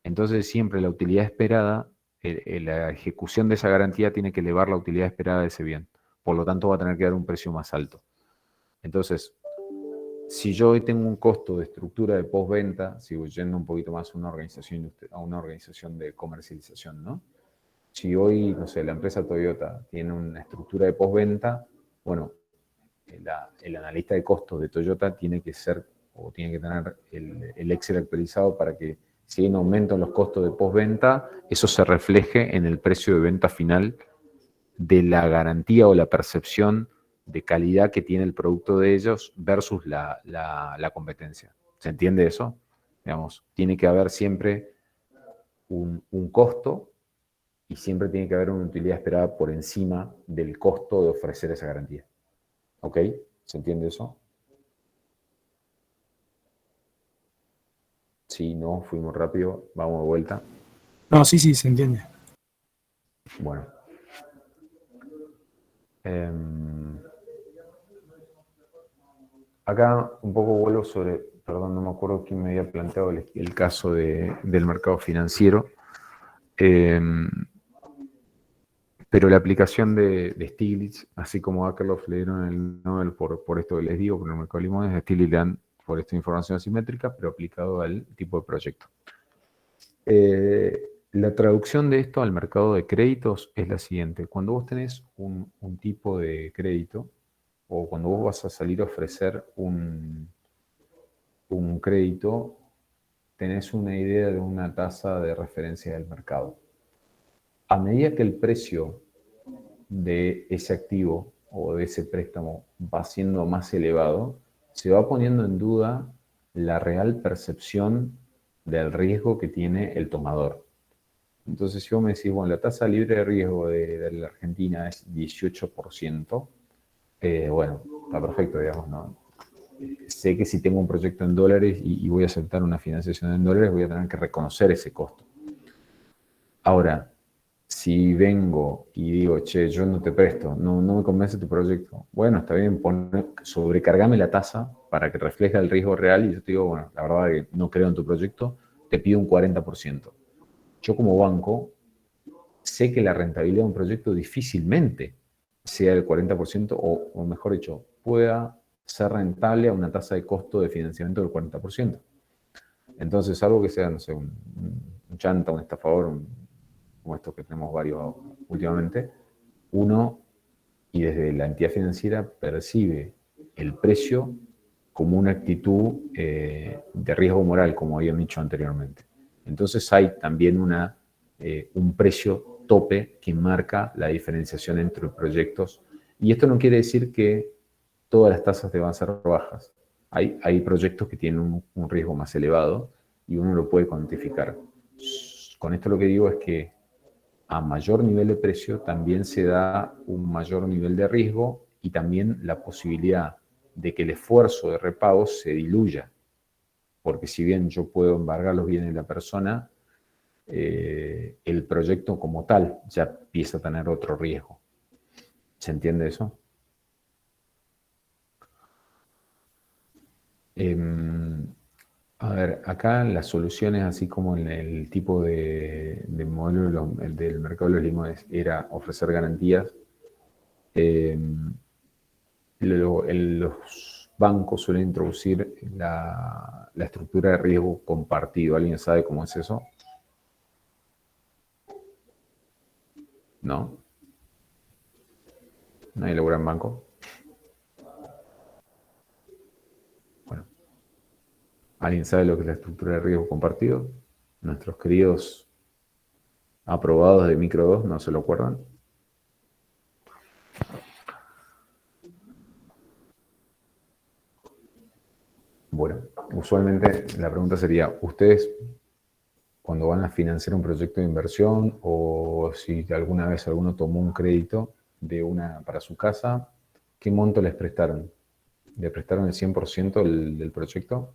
Entonces siempre la utilidad esperada, la ejecución de esa garantía tiene que elevar la utilidad esperada de ese bien. Por lo tanto va a tener que dar un precio más alto. Entonces, si yo hoy tengo un costo de estructura de postventa, sigo yendo un poquito más a una organización de comercialización, ¿no? Si hoy, no sé, la empresa Toyota tiene una estructura de postventa, bueno, el analista de costos de Toyota tiene que ser o tiene que tener el Excel actualizado para que si hay un aumento en los costos de postventa, eso se refleje en el precio de venta final de la garantía o la percepción de calidad que tiene el producto de ellos versus la competencia. ¿Se entiende eso? Digamos, tiene que haber siempre un costo y siempre tiene que haber una utilidad esperada por encima del costo de ofrecer esa garantía. ¿Ok? ¿Se entiende eso? Sí, no, fuimos rápido, vamos de vuelta. No, sí, se entiende. Bueno. Acá un poco vuelvo sobre, perdón, no me acuerdo quién me había planteado el caso del mercado financiero, pero la aplicación de Stiglitz, así como Akerlof le dieron el Nobel por esto que les digo, por el mercado de limones, a Stiglitz le dan por esta información asimétrica, pero aplicado al tipo de proyecto. La traducción de esto al mercado de créditos es la siguiente. Cuando vos tenés un tipo de crédito, o cuando vos vas a salir a ofrecer un crédito, tenés una idea de una tasa de referencia del mercado. A medida que el precio de ese activo o de ese préstamo va siendo más elevado, se va poniendo en duda la real percepción del riesgo que tiene el tomador. Entonces, si vos me decís, bueno, la tasa libre de riesgo de la Argentina es 18%, bueno, está perfecto, digamos, ¿no? Sé que si tengo un proyecto en dólares y voy a aceptar una financiación en dólares, voy a tener que reconocer ese costo. Ahora, si vengo y digo, che, yo no te presto, no me convence tu proyecto, bueno, está bien, sobrecargame la tasa para que refleje el riesgo real y yo te digo, bueno, la verdad es que no creo en tu proyecto, te pido un 40%. Yo como banco sé que la rentabilidad de un proyecto difícilmente sea del 40% o mejor dicho, pueda ser rentable a una tasa de costo de financiamiento del 40%. Entonces, algo que sea, no sé, un chanta, un estafador, como estos que tenemos varios últimamente, uno, y desde la entidad financiera, percibe el precio como una actitud de riesgo moral, como habían dicho anteriormente. Entonces hay también un precio tope que marca la diferenciación entre proyectos. Y esto no quiere decir que todas las tasas deban ser bajas. Hay proyectos que tienen un riesgo más elevado y uno lo puede cuantificar. Con esto lo que digo es que a mayor nivel de precio también se da un mayor nivel de riesgo y también la posibilidad de que el esfuerzo de repago se diluya. Porque si bien yo puedo embargar los bienes de la persona, el proyecto como tal ya empieza a tener otro riesgo. ¿Se entiende eso? A ver, acá las soluciones, así como en el tipo de modelo del mercado de los limones, era ofrecer garantías. Los bancos suelen introducir la estructura de riesgo compartido. ¿Alguien sabe cómo es eso? ¿No? ¿Nadie labura en banco? Bueno. ¿Alguien sabe lo que es la estructura de riesgo compartido? Nuestros queridos aprobados de Micro 2 no se lo acuerdan. Bueno, usualmente la pregunta sería, ¿ustedes cuando van a financiar un proyecto de inversión o si alguna vez alguno tomó un crédito para su casa, qué monto les prestaron? ¿Le prestaron el 100% del proyecto?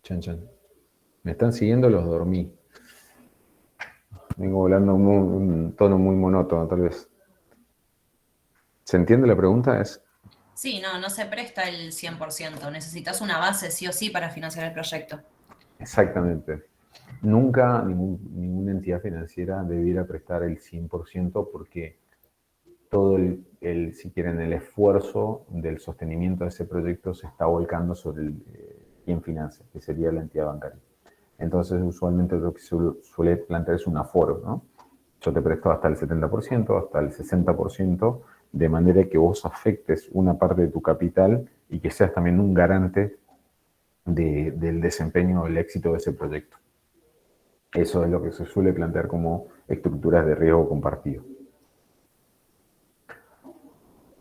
Chan, chan. ¿Me están siguiendo? Los dormí. Vengo hablando un tono muy monótono, tal vez. ¿Se entiende la pregunta? Sí, no se presta el 100%. Necesitas una base sí o sí para financiar el proyecto. Exactamente. Nunca ninguna entidad financiera debiera prestar el 100% porque todo si quieren, el esfuerzo del sostenimiento de ese proyecto se está volcando sobre quien financia, que sería la entidad bancaria. Entonces, usualmente lo que se suele plantear es un aforo, ¿no? Yo te presto hasta el 70%, hasta el 60%, de manera que vos afectes una parte de tu capital y que seas también un garante del desempeño o el éxito de ese proyecto. Eso es lo que se suele plantear como estructuras de riesgo compartido.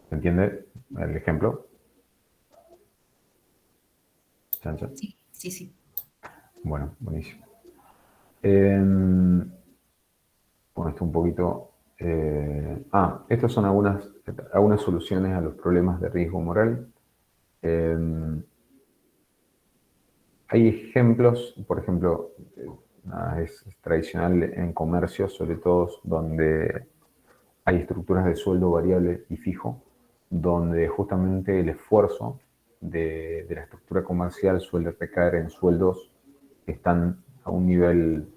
¿Se entiende el ejemplo? Chancha. Sí, sí, sí. Bueno, buenísimo. Bueno, esto un poquito... estas son algunas soluciones a los problemas de riesgo moral. Hay ejemplos, por ejemplo, es tradicional en comercio, sobre todo donde hay estructuras de sueldo variable y fijo, donde justamente el esfuerzo de la estructura comercial suele recaer en sueldos que están a un nivel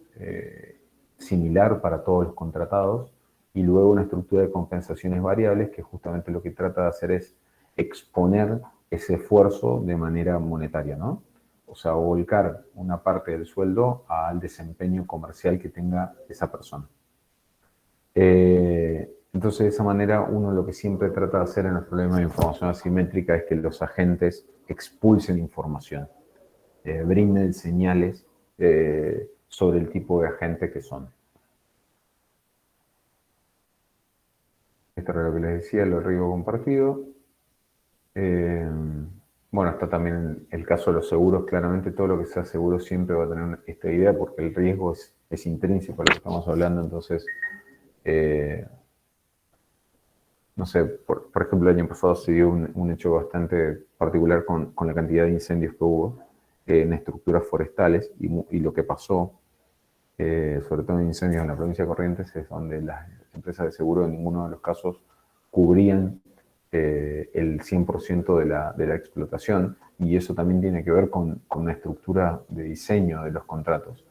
similar para todos los contratados, y luego una estructura de compensaciones variables que justamente lo que trata de hacer es exponer ese esfuerzo de manera monetaria, ¿no? O sea, volcar una parte del sueldo al desempeño comercial que tenga esa persona. Entonces, de esa manera, uno lo que siempre trata de hacer en los problemas de información asimétrica es que los agentes expulsen información, brinden señales sobre el tipo de agente que son. Esto era lo que les decía, el riesgo compartido. Bueno, está también el caso de los seguros. Claramente todo lo que sea seguro siempre va a tener esta idea porque el riesgo es intrínseco a lo que estamos hablando. Entonces, no sé, por ejemplo, el año pasado se dio un hecho bastante particular con la cantidad de incendios que hubo en estructuras forestales y lo que pasó, sobre todo en incendios en la provincia de Corrientes, es donde las empresas de seguro en ninguno de los casos cubrían el 100% de la explotación, y eso también tiene que ver con la estructura de diseño de los contratos.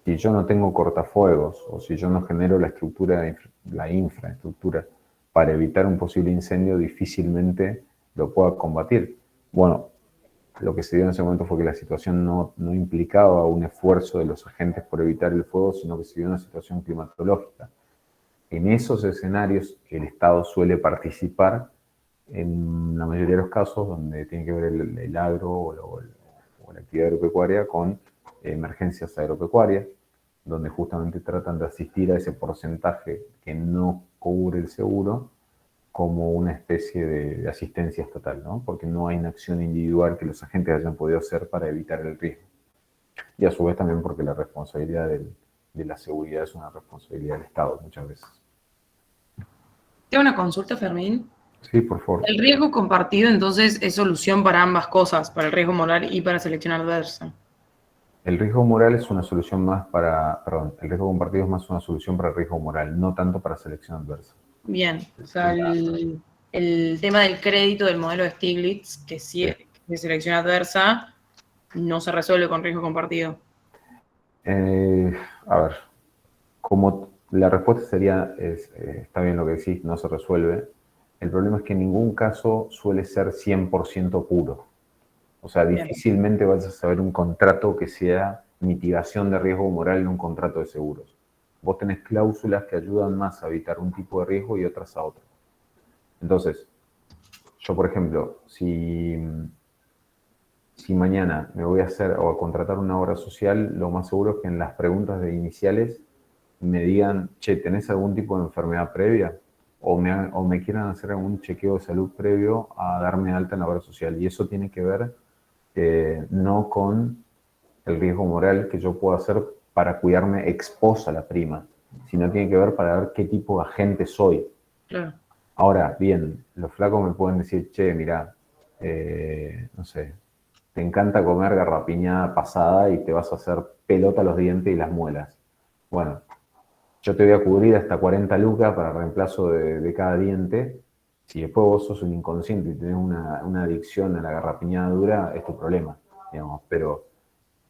Si yo no tengo cortafuegos o si yo no genero la infraestructura para evitar un posible incendio, difícilmente lo pueda combatir. Bueno, lo que se dio en ese momento fue que la situación no implicaba un esfuerzo de los agentes por evitar el fuego, sino que se dio una situación climatológica. En esos escenarios el Estado suele participar en la mayoría de los casos donde tiene que ver el agro o la actividad agropecuaria con emergencias agropecuarias, donde justamente tratan de asistir a ese porcentaje que no cubre el seguro como una especie de asistencia estatal, ¿no? Porque no hay una acción individual que los agentes hayan podido hacer para evitar el riesgo. Y a su vez también porque la responsabilidad de la seguridad es una responsabilidad del Estado muchas veces. Tengo una consulta, Fermín. Sí, por favor. El riesgo compartido, entonces, es solución para ambas cosas, para el riesgo moral y para selección adversa. El riesgo moral es una solución más el riesgo compartido es más una solución para el riesgo moral, no tanto para selección adversa. Bien, o sea, el tema del crédito del modelo de Stiglitz, que sí es de selección adversa, no se resuelve con riesgo compartido. A ver, como la respuesta sería, está bien lo que decís, no se resuelve. El problema es que en ningún caso suele ser 100% puro. O sea, difícilmente vas a saber un contrato que sea mitigación de riesgo moral en un contrato de seguros. Vos tenés cláusulas que ayudan más a evitar un tipo de riesgo y otras a otro. Entonces, yo, por ejemplo, si mañana me voy a hacer o a contratar una obra social, lo más seguro es que en las preguntas iniciales me digan, che, ¿tenés algún tipo de enfermedad previa? O me quieran hacer algún chequeo de salud previo a darme alta en la obra social. Y eso tiene que ver no con el riesgo moral que yo puedo hacer para cuidarme exposa a la prima, sino tiene que ver para ver qué tipo de agente soy. Claro. Ahora, bien, los flacos me pueden decir, che, mirá, no sé, te encanta comer garrapiñada pasada y te vas a hacer pelota los dientes y las muelas. Bueno, yo te voy a cubrir hasta 40 lucas para reemplazo de cada diente. Si después vos sos un inconsciente y tenés una adicción a la garrapiñada dura, es tu problema, digamos. Pero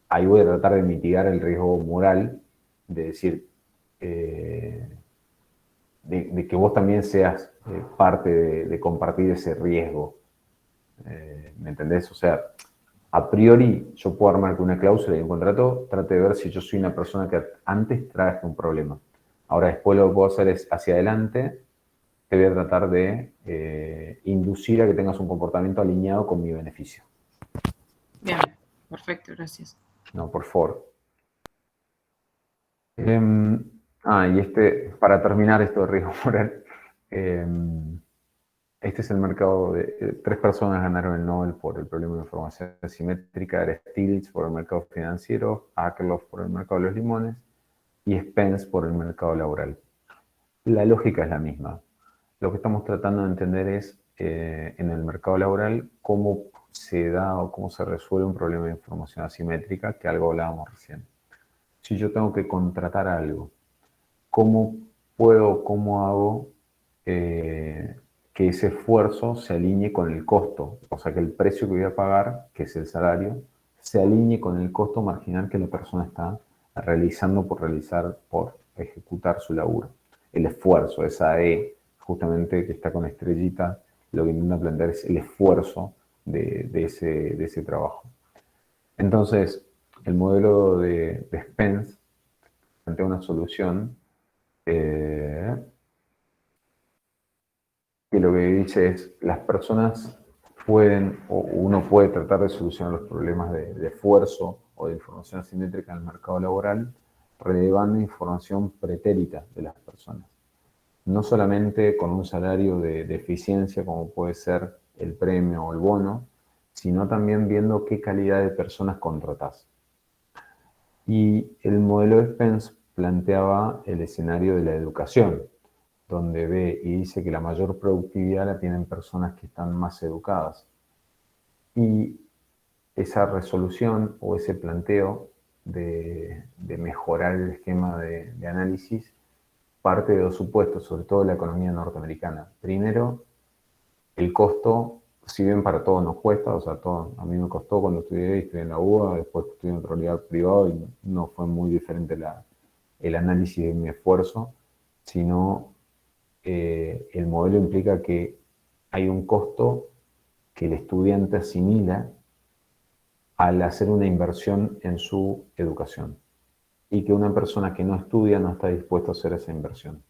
ahí voy a tratar de mitigar el riesgo moral, de decir, de que vos también seas parte de compartir ese riesgo. ¿Me entendés? O sea, a priori yo puedo armar una cláusula y un contrato, trate de ver si yo soy una persona que antes traje un problema. Ahora después lo que puedo hacer es, hacia adelante, te voy a tratar de inducir a que tengas un comportamiento alineado con mi beneficio. Bien, perfecto, gracias. No, por favor. Y para terminar esto de riesgo moral, este es el mercado de... 3 personas ganaron el Nobel por el problema de información asimétrica. Era Stiglitz por el mercado financiero, Akerlof por el mercado de los limones y Spence por el mercado laboral. La lógica es la misma. Lo que estamos tratando de entender es, en el mercado laboral, cómo se da o cómo se resuelve un problema de información asimétrica, que algo hablábamos recién. Si yo tengo que contratar algo, ¿cómo hago que ese esfuerzo se alinee con el costo? O sea, que el precio que voy a pagar, que es el salario, se alinee con el costo marginal que la persona está realizando por ejecutar su laburo. El esfuerzo, esa E, justamente que está con estrellita, lo que intenta plantear es el esfuerzo de ese trabajo. Entonces, el modelo de Spence plantea una solución que lo que dice es, las personas pueden, o uno puede tratar de solucionar los problemas de esfuerzo o de información asimétrica en el mercado laboral, relevando información pretérita de las personas. No solamente con un salario de eficiencia, como puede ser el premio o el bono, sino también viendo qué calidad de personas contratás. Y el modelo de Spence planteaba el escenario de la educación, donde ve y dice que la mayor productividad la tienen personas que están más educadas. Y esa resolución o ese planteo de mejorar el esquema de análisis parte de 2 supuestos, sobre todo en la economía norteamericana. Primero, el costo, si bien para todos nos cuesta, o sea, a mí me costó cuando estudié en la UBA, después estudié en otro lugar privado y no fue muy diferente el análisis de mi esfuerzo, sino el modelo implica que hay un costo que el estudiante asimila al hacer una inversión en su educación y que una persona que no estudia no está dispuesta a hacer esa inversión.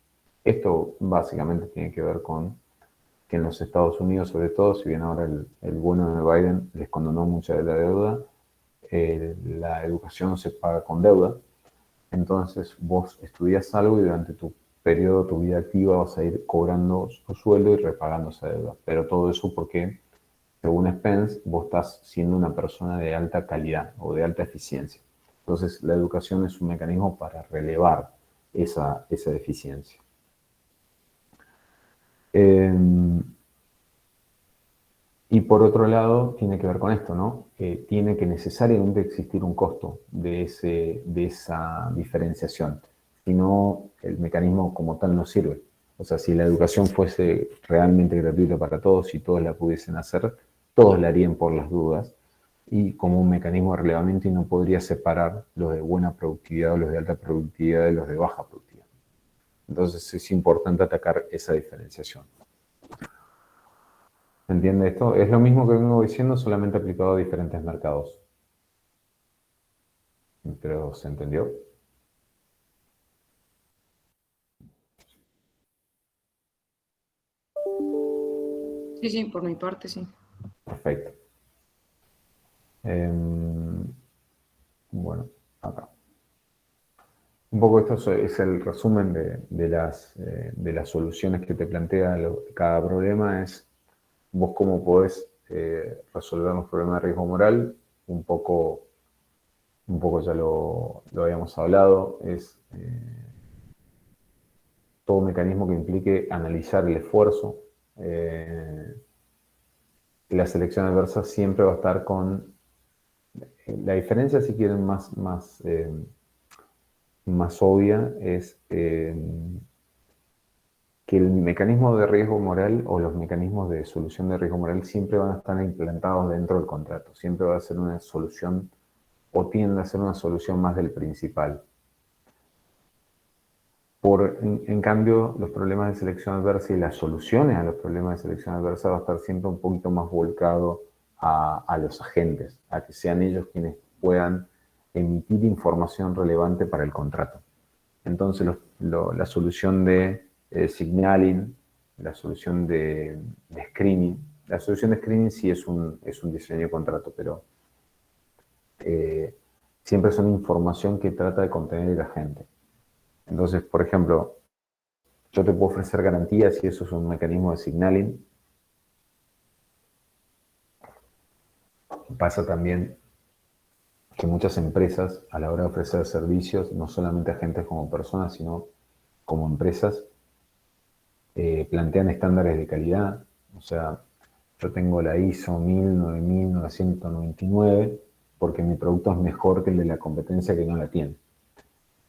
Esto básicamente tiene que ver con que en los Estados Unidos, sobre todo, si bien ahora el bueno de Biden les condonó mucha de la deuda, la educación se paga con deuda. Entonces vos estudias algo y durante tu periodo, tu vida activa, vas a ir cobrando su sueldo y repagando esa deuda. Pero todo eso porque, según Spence, vos estás siendo una persona de alta calidad o de alta eficiencia. Entonces, la educación es un mecanismo para relevar esa deficiencia. Y por otro lado, tiene que ver con esto, ¿no? Tiene que necesariamente existir un costo de esa diferenciación. Si no, el mecanismo como tal no sirve. O sea, si la educación fuese realmente gratuita para todos y todos la pudiesen hacer, todos la harían por las dudas. Y como un mecanismo de relevamiento y no podría separar los de buena productividad o los de alta productividad de los de baja productividad. Entonces es importante atacar esa diferenciación. ¿Entiende esto? Es lo mismo que vengo diciendo, solamente aplicado a diferentes mercados. ¿Pero se entendió? Sí, por mi parte, sí. Perfecto. Bueno, acá. Un poco esto es el resumen de las soluciones que te plantea cada problema. Es vos cómo podés resolver los problemas de riesgo moral. Un poco ya lo habíamos hablado. Es todo mecanismo que implique analizar el esfuerzo. La selección adversa siempre va a estar con... La diferencia, si quieren, más obvia es que el mecanismo de riesgo moral o los mecanismos de solución de riesgo moral siempre van a estar implantados dentro del contrato. Siempre va a ser una solución o tiende a ser una solución más del principal. En cambio, los problemas de selección adversa y las soluciones a los problemas de selección adversa va a estar siempre un poquito más volcado a los agentes, a que sean ellos quienes puedan emitir información relevante para el contrato. Entonces, la solución de signaling, la solución de screening, la solución de screening sí es un diseño de contrato, pero siempre son información que trata de contener el agente. Entonces, por ejemplo, yo te puedo ofrecer garantías y eso es un mecanismo de signaling. Pasa también que muchas empresas, a la hora de ofrecer servicios, no solamente a agentes como personas, sino como empresas, plantean estándares de calidad. O sea, yo tengo la ISO 9999 porque mi producto es mejor que el de la competencia que no la tiene.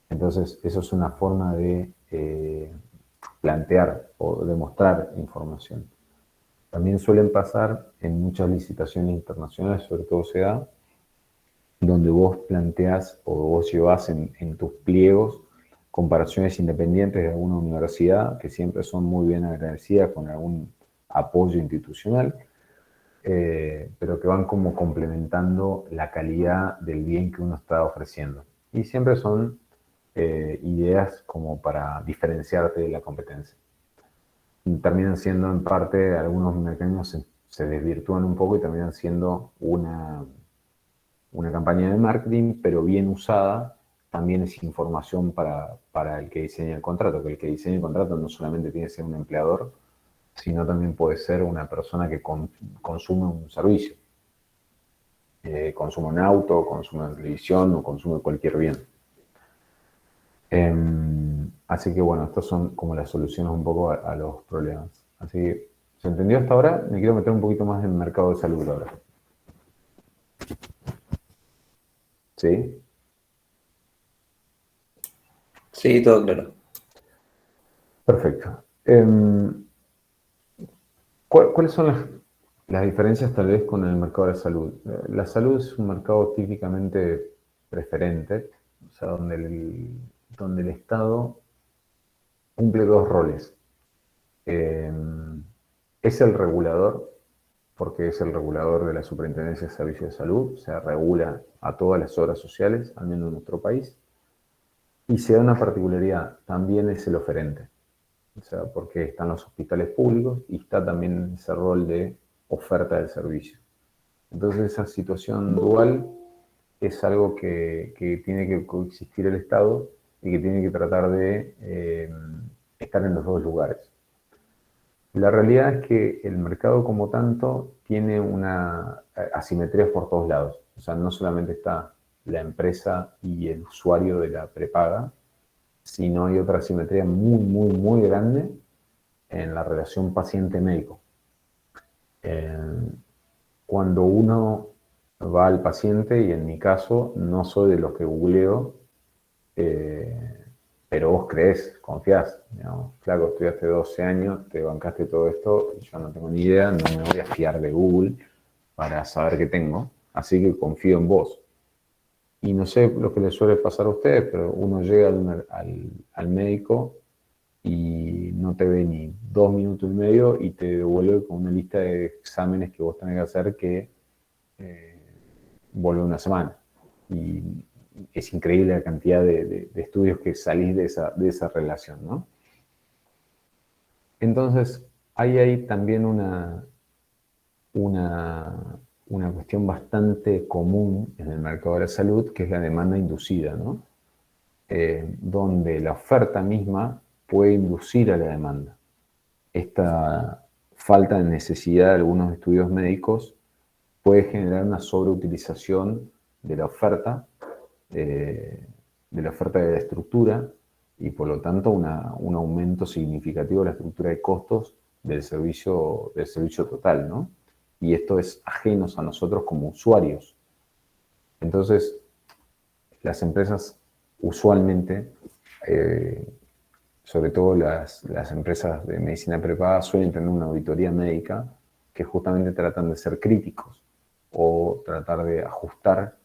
Entonces, eso es una forma de plantear o demostrar información. También suelen pasar en muchas licitaciones internacionales, sobre todo se da, donde vos planteás o vos llevás en tus pliegos comparaciones independientes de alguna universidad, que siempre son muy bien agradecidas con algún apoyo institucional, pero que van como complementando la calidad del bien que uno está ofreciendo. Y siempre son ideas como para diferenciarte de la competencia. Terminan siendo en parte, algunos mecanismos se desvirtúan un poco y terminan siendo una campaña de marketing, pero bien usada, también es información para el que diseña el contrato, que el que diseña el contrato no solamente tiene que ser un empleador, sino también puede ser una persona que consume un servicio. Consume un auto, consume una televisión o consume cualquier bien. Así que bueno, estas son como las soluciones un poco a los problemas. Así que, ¿se entendió hasta ahora? Me quiero meter un poquito más en el mercado de salud ahora. ¿Sí? Sí, todo claro. Perfecto. ¿Cuáles son las diferencias tal vez con el mercado de la salud? La salud es un mercado típicamente preferente, o sea, donde el Estado cumple dos roles. Es el regulador, porque es el regulador de la Superintendencia de Servicios de Salud, o sea, regula a todas las obras sociales, al menos en nuestro país, y se da una particularidad, también es el oferente, o sea, porque están los hospitales públicos y está también ese rol de oferta del servicio. Entonces esa situación dual es algo que tiene que coexistir el Estado y que tiene que tratar de estar en los dos lugares. La realidad es que el mercado como tanto tiene una asimetría por todos lados. O sea, no solamente está la empresa y el usuario de la prepaga, sino hay otra asimetría muy, muy, muy grande en la relación paciente-médico. Cuando uno va al paciente, y en mi caso no soy de los que googleo, pero vos creés, confiás, digamos, claro, estudiaste 12 años, te bancaste todo esto, yo no tengo ni idea, no me voy a fiar de Google para saber qué tengo, así que confío en vos. Y no sé lo que les suele pasar a ustedes, pero uno llega al médico y no te ve ni 2 minutos y medio y te devuelve con una lista de exámenes que vos tenés que hacer que vuelve una semana. Y es increíble la cantidad de estudios que salís de esa relación, ¿no? Entonces, hay también una cuestión bastante común en el mercado de la salud, que es la demanda inducida, ¿no? Donde la oferta misma puede inducir a la demanda. Esta falta de necesidad de algunos estudios médicos puede generar una sobreutilización de la oferta, de la estructura, y por lo tanto un aumento significativo de la estructura de costos del servicio total, ¿no? Y esto es ajeno a nosotros como usuarios. Entonces, las empresas usualmente, sobre todo las empresas de medicina prepaga, suelen tener una auditoría médica que justamente tratan de ser críticos o tratar de ajustar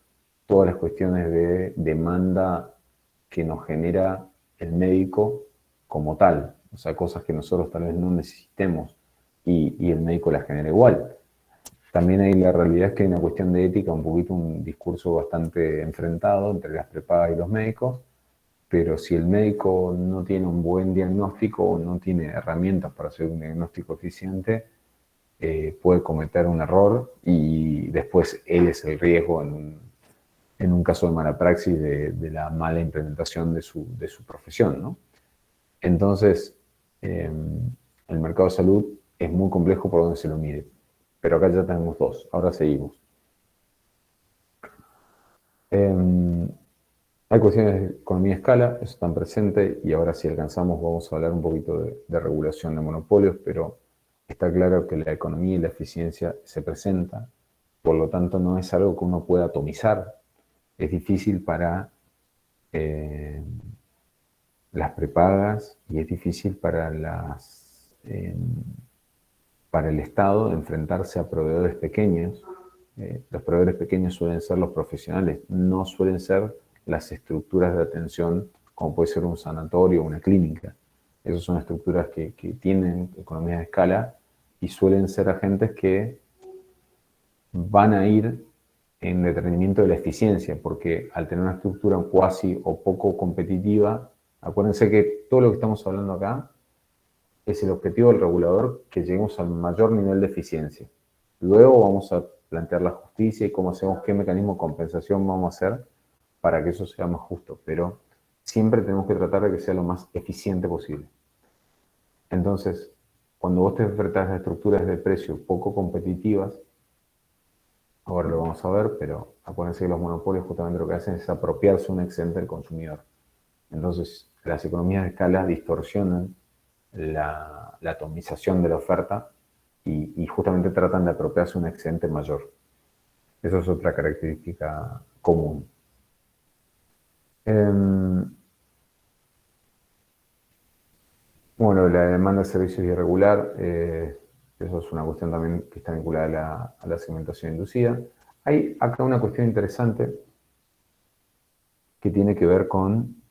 todas las cuestiones de demanda que nos genera el médico como tal. O sea, cosas que nosotros tal vez no necesitemos y el médico las genera igual. También hay la realidad es que hay una cuestión de ética, un poquito un discurso bastante enfrentado entre las prepagas y los médicos, pero si el médico no tiene un buen diagnóstico o no tiene herramientas para hacer un diagnóstico eficiente, puede cometer un error y después él es el riesgo en un caso de mala praxis de la mala implementación de su profesión, ¿no? Entonces, el mercado de salud es muy complejo por donde se lo mire, pero acá ya tenemos dos, ahora seguimos. Hay cuestiones de economía de escala, eso están presentes, y ahora si alcanzamos vamos a hablar un poquito de regulación de monopolios, pero está claro que la economía y la eficiencia se presenta, por lo tanto no es algo que uno pueda atomizar. Es difícil para las prepagas y es difícil para el Estado enfrentarse a proveedores pequeños. Los proveedores pequeños suelen ser los profesionales, no suelen ser las estructuras de atención como puede ser un sanatorio o una clínica. Esas son estructuras que tienen economías de escala y suelen ser agentes que van a ir en detrimento de la eficiencia, porque al tener una estructura cuasi o poco competitiva, acuérdense que todo lo que estamos hablando acá es el objetivo del regulador, que lleguemos al mayor nivel de eficiencia. Luego vamos a plantear la justicia y cómo hacemos, qué mecanismo de compensación vamos a hacer para que eso sea más justo, pero siempre tenemos que tratar de que sea lo más eficiente posible. Entonces, cuando vos te enfrentas a estructuras de precio poco competitivas, ahora lo vamos a ver, pero acuérdense que los monopolios justamente lo que hacen es apropiarse un excedente del consumidor. Entonces, las economías de escala distorsionan la atomización de la oferta y justamente tratan de apropiarse un excedente mayor. Eso es otra característica común. Bueno, la demanda de servicios irregular, eso es una cuestión también que está vinculada a la segmentación inducida. Hay acá una cuestión interesante que tiene que ver con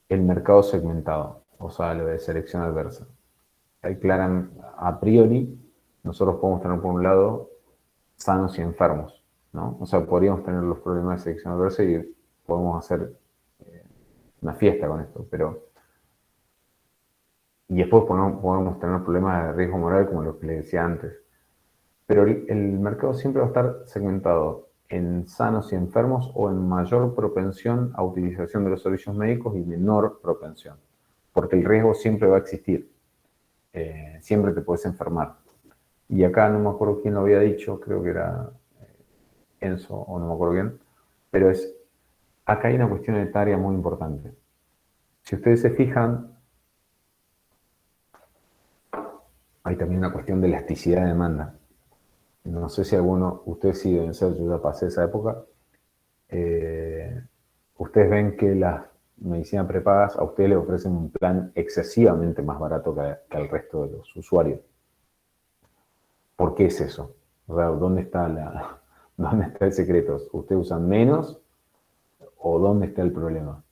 el mercado segmentado, o sea, lo de selección adversa. Hay a priori, nosotros podemos tener por un lado sanos y enfermos, ¿no? O sea, podríamos tener los problemas de selección adversa y podemos hacer una fiesta con esto, pero... Y después podemos tener problemas de riesgo moral como los que les decía antes. Pero el mercado siempre va a estar segmentado en sanos y enfermos o en mayor propensión a utilización de los servicios médicos y menor propensión. Porque el riesgo siempre va a existir. Siempre te puedes enfermar. Y acá no me acuerdo quién lo había dicho, creo que era Enzo o no me acuerdo bien, pero acá hay una cuestión etaria muy importante. Si ustedes se fijan, hay también una cuestión de elasticidad de demanda. No sé si ustedes sí deben ser, yo ya pasé esa época. Ustedes ven que las medicinas prepagas a ustedes les ofrecen un plan excesivamente más barato que al resto de los usuarios. ¿Por qué es eso? O sea, ¿dónde está el secreto? ¿Ustedes usan menos o dónde está el problema?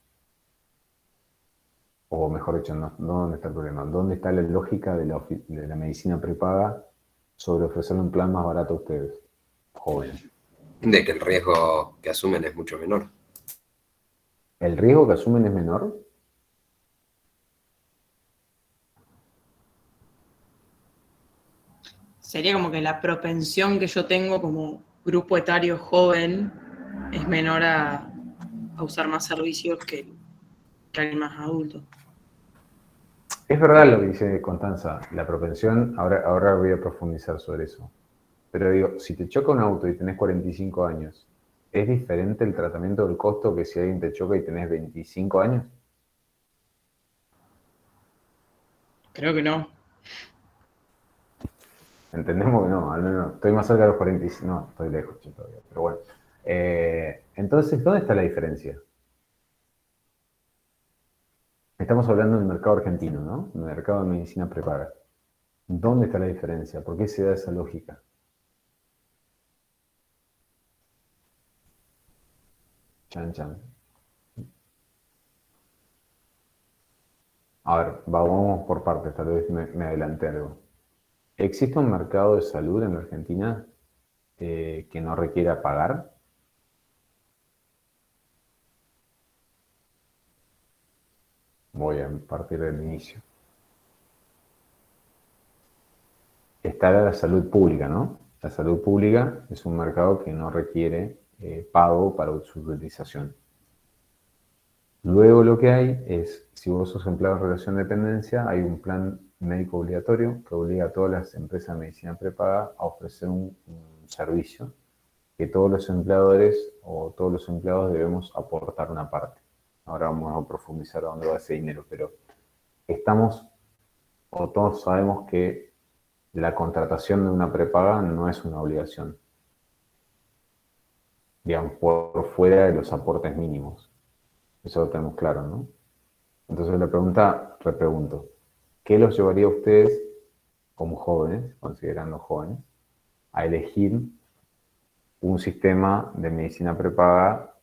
O mejor dicho, no dónde está el problema. ¿Dónde está la lógica de la medicina prepaga sobre ofrecerle un plan más barato a ustedes, jóvenes? De que el riesgo que asumen es mucho menor. ¿El riesgo que asumen es menor? Sería como que la propensión que yo tengo como grupo etario joven es menor a usar más servicios que alguien más adulto. Es verdad lo que dice Constanza, la propensión, ahora voy a profundizar sobre eso. Pero digo, si te choca un auto y tenés 45 años, ¿es diferente el tratamiento del costo que si alguien te choca y tenés 25 años? Creo que no. Entendemos que no, al menos estoy más cerca de los 45, no, estoy lejos todavía, pero bueno. Entonces, ¿dónde está la diferencia? Estamos hablando del mercado argentino, ¿no? El mercado de medicina prepaga. ¿Dónde está la diferencia? ¿Por qué se da esa lógica? Chan, chan. A ver, vamos por partes, tal vez me adelanté algo. ¿Existe un mercado de salud en la Argentina que no requiera pagar? Voy a partir del inicio. Está la salud pública, ¿no? La salud pública es un mercado que no requiere pago para su utilización. Luego lo que hay es, si vos sos empleado en relación de dependencia, hay un plan médico obligatorio que obliga a todas las empresas de medicina prepaga a ofrecer un servicio que todos los empleadores o todos los empleados debemos aportar una parte. Ahora vamos a profundizar a dónde va ese dinero, pero todos sabemos que la contratación de una prepaga no es una obligación, digamos, por fuera de los aportes mínimos. Eso lo tenemos claro, ¿no? Entonces repregunto, ¿qué los llevaría a ustedes, como jóvenes, considerando jóvenes, a elegir un sistema de medicina prepaga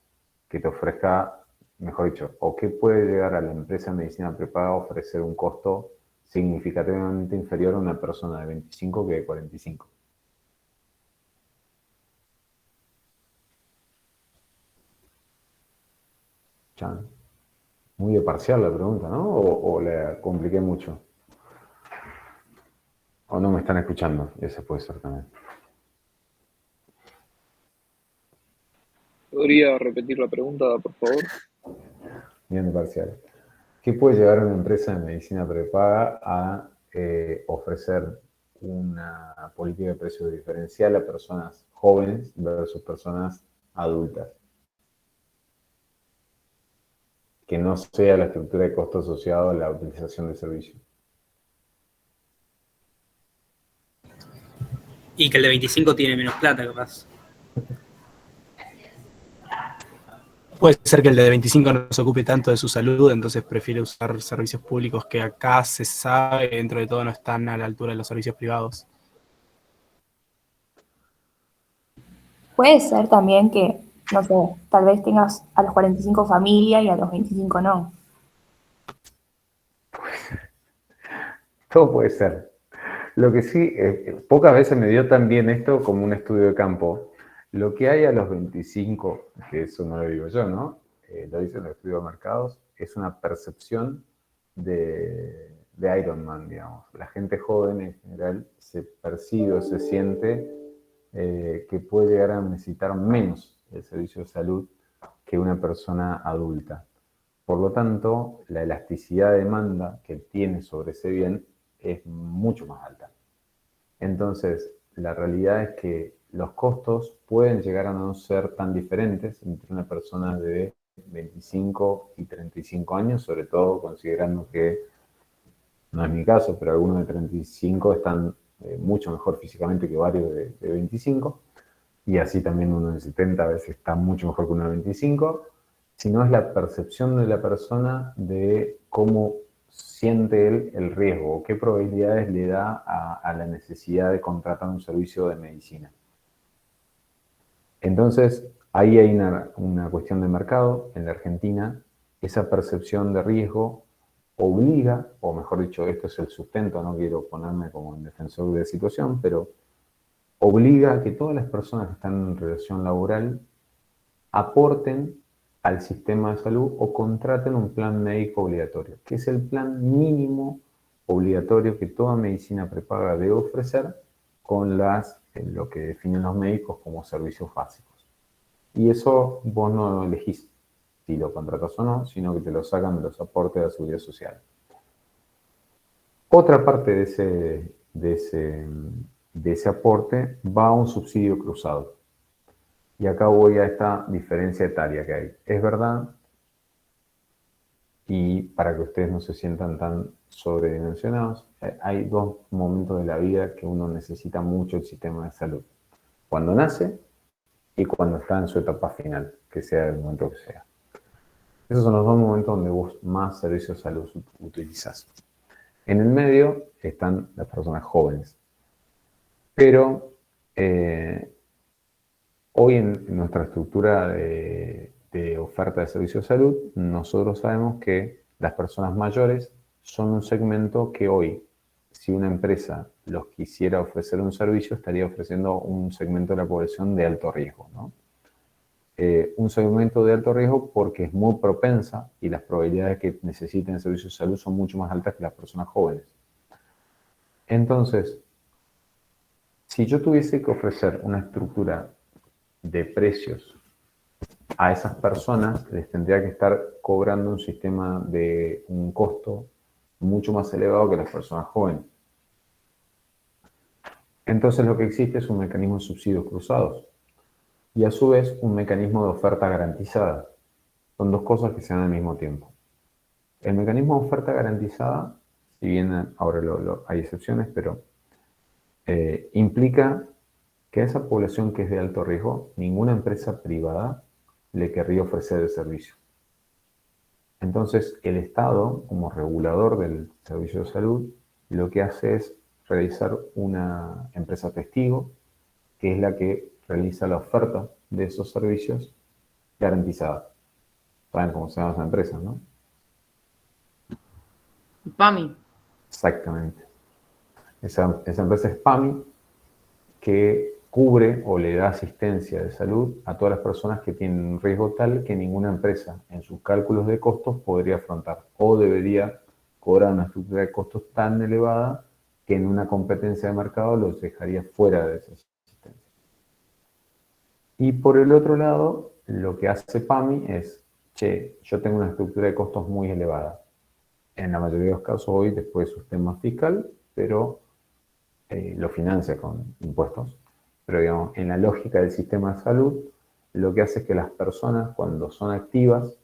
que te ofrezca, mejor dicho, o qué puede llegar a la empresa de medicina prepaga a ofrecer un costo significativamente inferior a una persona de 25 que de 45? Chan. Muy de parcial la pregunta, ¿no? ¿O la compliqué mucho? ¿O no me están escuchando? Ese puede ser también. ¿Podría repetir la pregunta, por favor? Bien de parcial. ¿Qué puede llevar a una empresa de medicina prepaga a ofrecer una política de precios diferencial a personas jóvenes versus personas adultas? Que no sea la estructura de costo asociado a la utilización del servicio. Y que el de 25 tiene menos plata, capaz. Puede ser que el de 25 no se ocupe tanto de su salud, entonces prefiere usar servicios públicos que acá se sabe, dentro de todo no están a la altura de los servicios privados. Puede ser también que, no sé, tal vez tengas a los 45 familia y a los 25 no. Todo puede ser. Lo que sí, pocas veces me dio tan bien esto como un estudio de campo. Lo que hay a los 25, que eso no lo digo yo, ¿no? Lo dice el estudio de mercados, es una percepción de Iron Man, digamos. La gente joven en general se percibe o se siente que puede llegar a necesitar menos el servicio de salud que una persona adulta. Por lo tanto, la elasticidad de demanda que tiene sobre ese bien es mucho más alta. Entonces, la realidad es que los costos pueden llegar a no ser tan diferentes entre una persona de 25 y 35 años, sobre todo considerando que, no es mi caso, pero algunos de 35 están mucho mejor físicamente que varios de 25, y así también uno de 70 a veces está mucho mejor que uno de 25, sino es la percepción de la persona de cómo siente él el riesgo, o qué probabilidades le da a la necesidad de contratar un servicio de medicina. Entonces, ahí hay una cuestión de mercado. En la Argentina, esa percepción de riesgo obliga, o mejor dicho, esto es el sustento, no quiero ponerme como el defensor de la situación, pero obliga a que todas las personas que están en relación laboral aporten al sistema de salud o contraten un plan médico obligatorio, que es el plan mínimo obligatorio que toda medicina prepaga debe ofrecer con lo que definen los médicos como servicios básicos. Y eso vos no elegís si lo contratas o no, sino que te lo sacan de los aportes de la seguridad social. Otra parte de ese aporte va a un subsidio cruzado. Y acá voy a esta diferencia etaria que hay. Es verdad, y para que ustedes no se sientan tan sobredimensionados, hay dos momentos de la vida que uno necesita mucho el sistema de salud. Cuando nace y cuando está en su etapa final, que sea el momento que sea. Esos son los dos momentos donde vos más servicios de salud utilizás. En el medio están las personas jóvenes. Pero hoy en nuestra estructura de oferta de servicios de salud, nosotros sabemos que las personas mayores son un segmento que hoy si una empresa los quisiera ofrecer un servicio, estaría ofreciendo un segmento de la población de alto riesgo, ¿no? Un segmento de alto riesgo porque es muy propensa y las probabilidades de que necesiten servicios de salud son mucho más altas que las personas jóvenes. Entonces, si yo tuviese que ofrecer una estructura de precios a esas personas, les tendría que estar cobrando un sistema de un costo mucho más elevado que las personas jóvenes. Entonces lo que existe es un mecanismo de subsidios cruzados y a su vez un mecanismo de oferta garantizada. Son dos cosas que se dan al mismo tiempo. El mecanismo de oferta garantizada, si bien ahora hay excepciones, pero implica que a esa población que es de alto riesgo, ninguna empresa privada le querría ofrecer el servicio. Entonces, el Estado, como regulador del servicio de salud, lo que hace es realizar una empresa testigo, que es la que realiza la oferta de esos servicios garantizada. ¿Saben cómo se llama esa empresa, no? PAMI. Exactamente. Esa empresa es PAMI, que cubre o le da asistencia de salud a todas las personas que tienen un riesgo tal que ninguna empresa en sus cálculos de costos podría afrontar o debería cobrar una estructura de costos tan elevada que en una competencia de mercado los dejaría fuera de esa asistencia. Y por el otro lado, lo que hace PAMI es, che, yo tengo una estructura de costos muy elevada. En la mayoría de los casos hoy después de su sistema fiscal, pero lo financia con impuestos. Pero digamos, en la lógica del sistema de salud, lo que hace es que las personas, cuando son activas,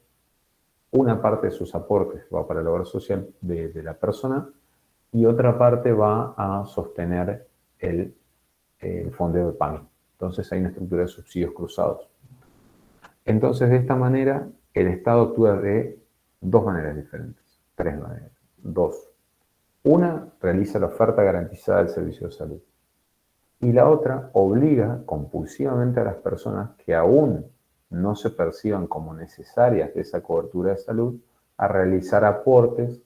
una parte de sus aportes va para la obra social de la persona y otra parte va a sostener el fondeo de PAMI. Entonces hay una estructura de subsidios cruzados. Entonces, de esta manera, el Estado actúa de dos maneras diferentes. Tres maneras. Dos. Una, realiza la oferta garantizada del servicio de salud. Y la otra, obliga compulsivamente a las personas que aún no se perciban como necesarias de esa cobertura de salud a realizar aportes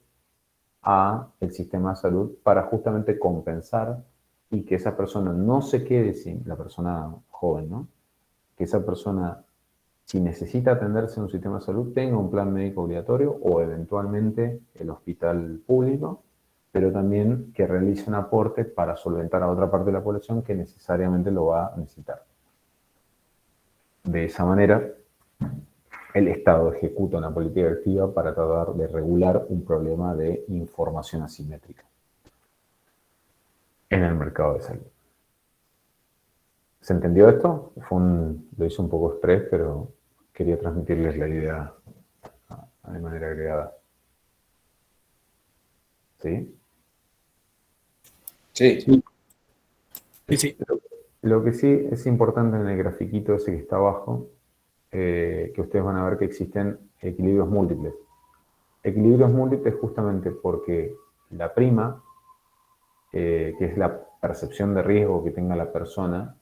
a el sistema de salud para justamente compensar y que esa persona no se quede sin, la persona joven, ¿no? Que esa persona, si necesita atenderse en un sistema de salud, tenga un plan médico obligatorio o eventualmente el hospital público, pero también que realice un aporte para solventar a otra parte de la población que necesariamente lo va a necesitar. De esa manera, el Estado ejecuta una política activa para tratar de regular un problema de información asimétrica en el mercado de salud. ¿Se entendió esto? Lo hice un poco express, pero quería transmitirles la idea de manera agregada. ¿Sí? Sí. Sí. Lo que sí es importante en el grafiquito ese que está abajo, que ustedes van a ver que existen equilibrios múltiples. Equilibrios múltiples justamente porque la prima, que es la percepción de riesgo que tenga la persona,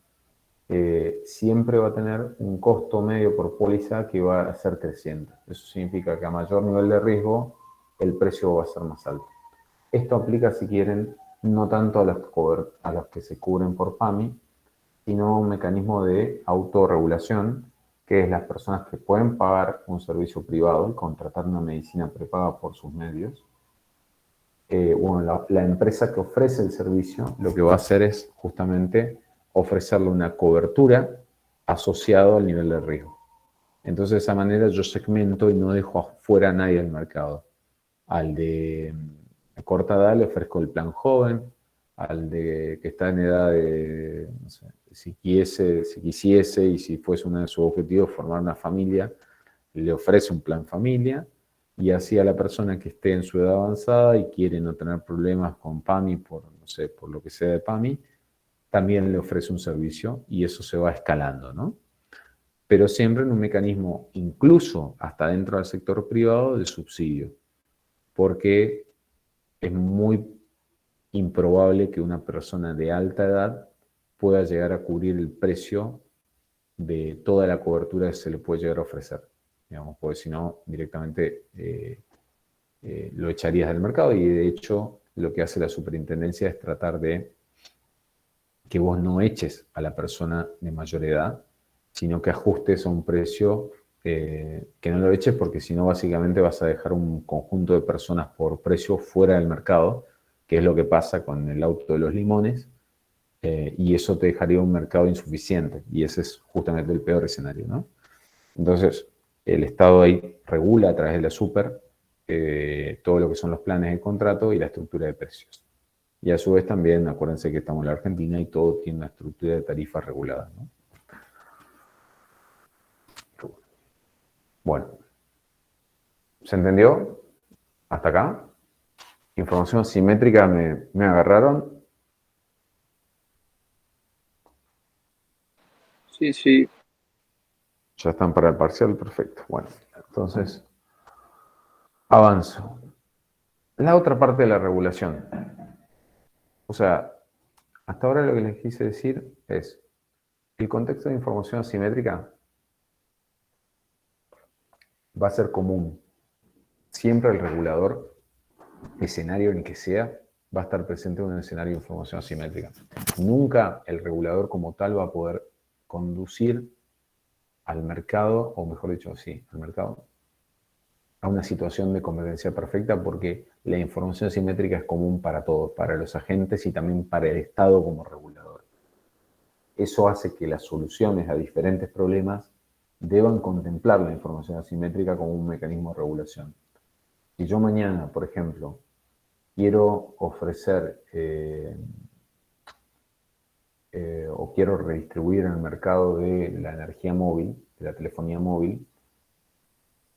siempre va a tener un costo medio por póliza que va a ser creciente. Eso significa que a mayor nivel de riesgo, el precio va a ser más alto. Esto aplica, si quieren, no tanto a los que se cubren por PAMI, sino un mecanismo de autorregulación, que es las personas que pueden pagar un servicio privado y contratar una medicina prepaga por sus medios. La empresa que ofrece el servicio lo que va a hacer es justamente ofrecerle una cobertura asociada al nivel de riesgo. Entonces, de esa manera yo segmento y no dejo afuera a nadie del mercado. Al de corta edad le ofrezco el plan joven, al de que está en edad de, no sé, si quisiese y si fuese uno de sus objetivos formar una familia, le ofrece un plan familia, y así a la persona que esté en su edad avanzada y quiere no tener problemas con PAMI por lo que sea de PAMI, también le ofrece un servicio y eso se va escalando, ¿no? Pero siempre en un mecanismo, incluso hasta dentro del sector privado, de subsidio, porque es muy improbable que una persona de alta edad pueda llegar a cubrir el precio de toda la cobertura que se le puede llegar a ofrecer, digamos, porque si no, directamente lo echarías del mercado y de hecho lo que hace la superintendencia es tratar de que vos no eches a la persona de mayor edad, sino que ajustes a un precio, que no lo eches porque si no básicamente vas a dejar un conjunto de personas por precio fuera del mercado, que es lo que pasa con el auto de los limones, y eso te dejaría un mercado insuficiente, y ese es justamente el peor escenario, ¿no? Entonces, el Estado ahí regula a través de la super todo lo que son los planes de contrato y la estructura de precios. Y a su vez también, acuérdense que estamos en la Argentina y todo tiene una estructura de tarifas regulada, ¿no? Bueno, ¿se entendió? ¿Hasta acá? Información asimétrica me agarraron. Sí, sí. Ya están para el parcial, perfecto. Bueno, entonces avanzo. La otra parte de la regulación. O sea, hasta ahora lo que les quise decir es, el contexto de información asimétrica va a ser común. Siempre el regulador, escenario en el que sea, va a estar presente en un escenario de información asimétrica. Nunca el regulador como tal va a poder conducir al mercado, o mejor dicho, sí, al mercado, a una situación de competencia perfecta porque la información asimétrica es común para todos, para los agentes y también para el Estado como regulador. Eso hace que las soluciones a diferentes problemas deban contemplar la información asimétrica como un mecanismo de regulación. Si yo mañana, por ejemplo, quiero ofrecer o quiero redistribuir en el mercado de la energía móvil, de la telefonía móvil,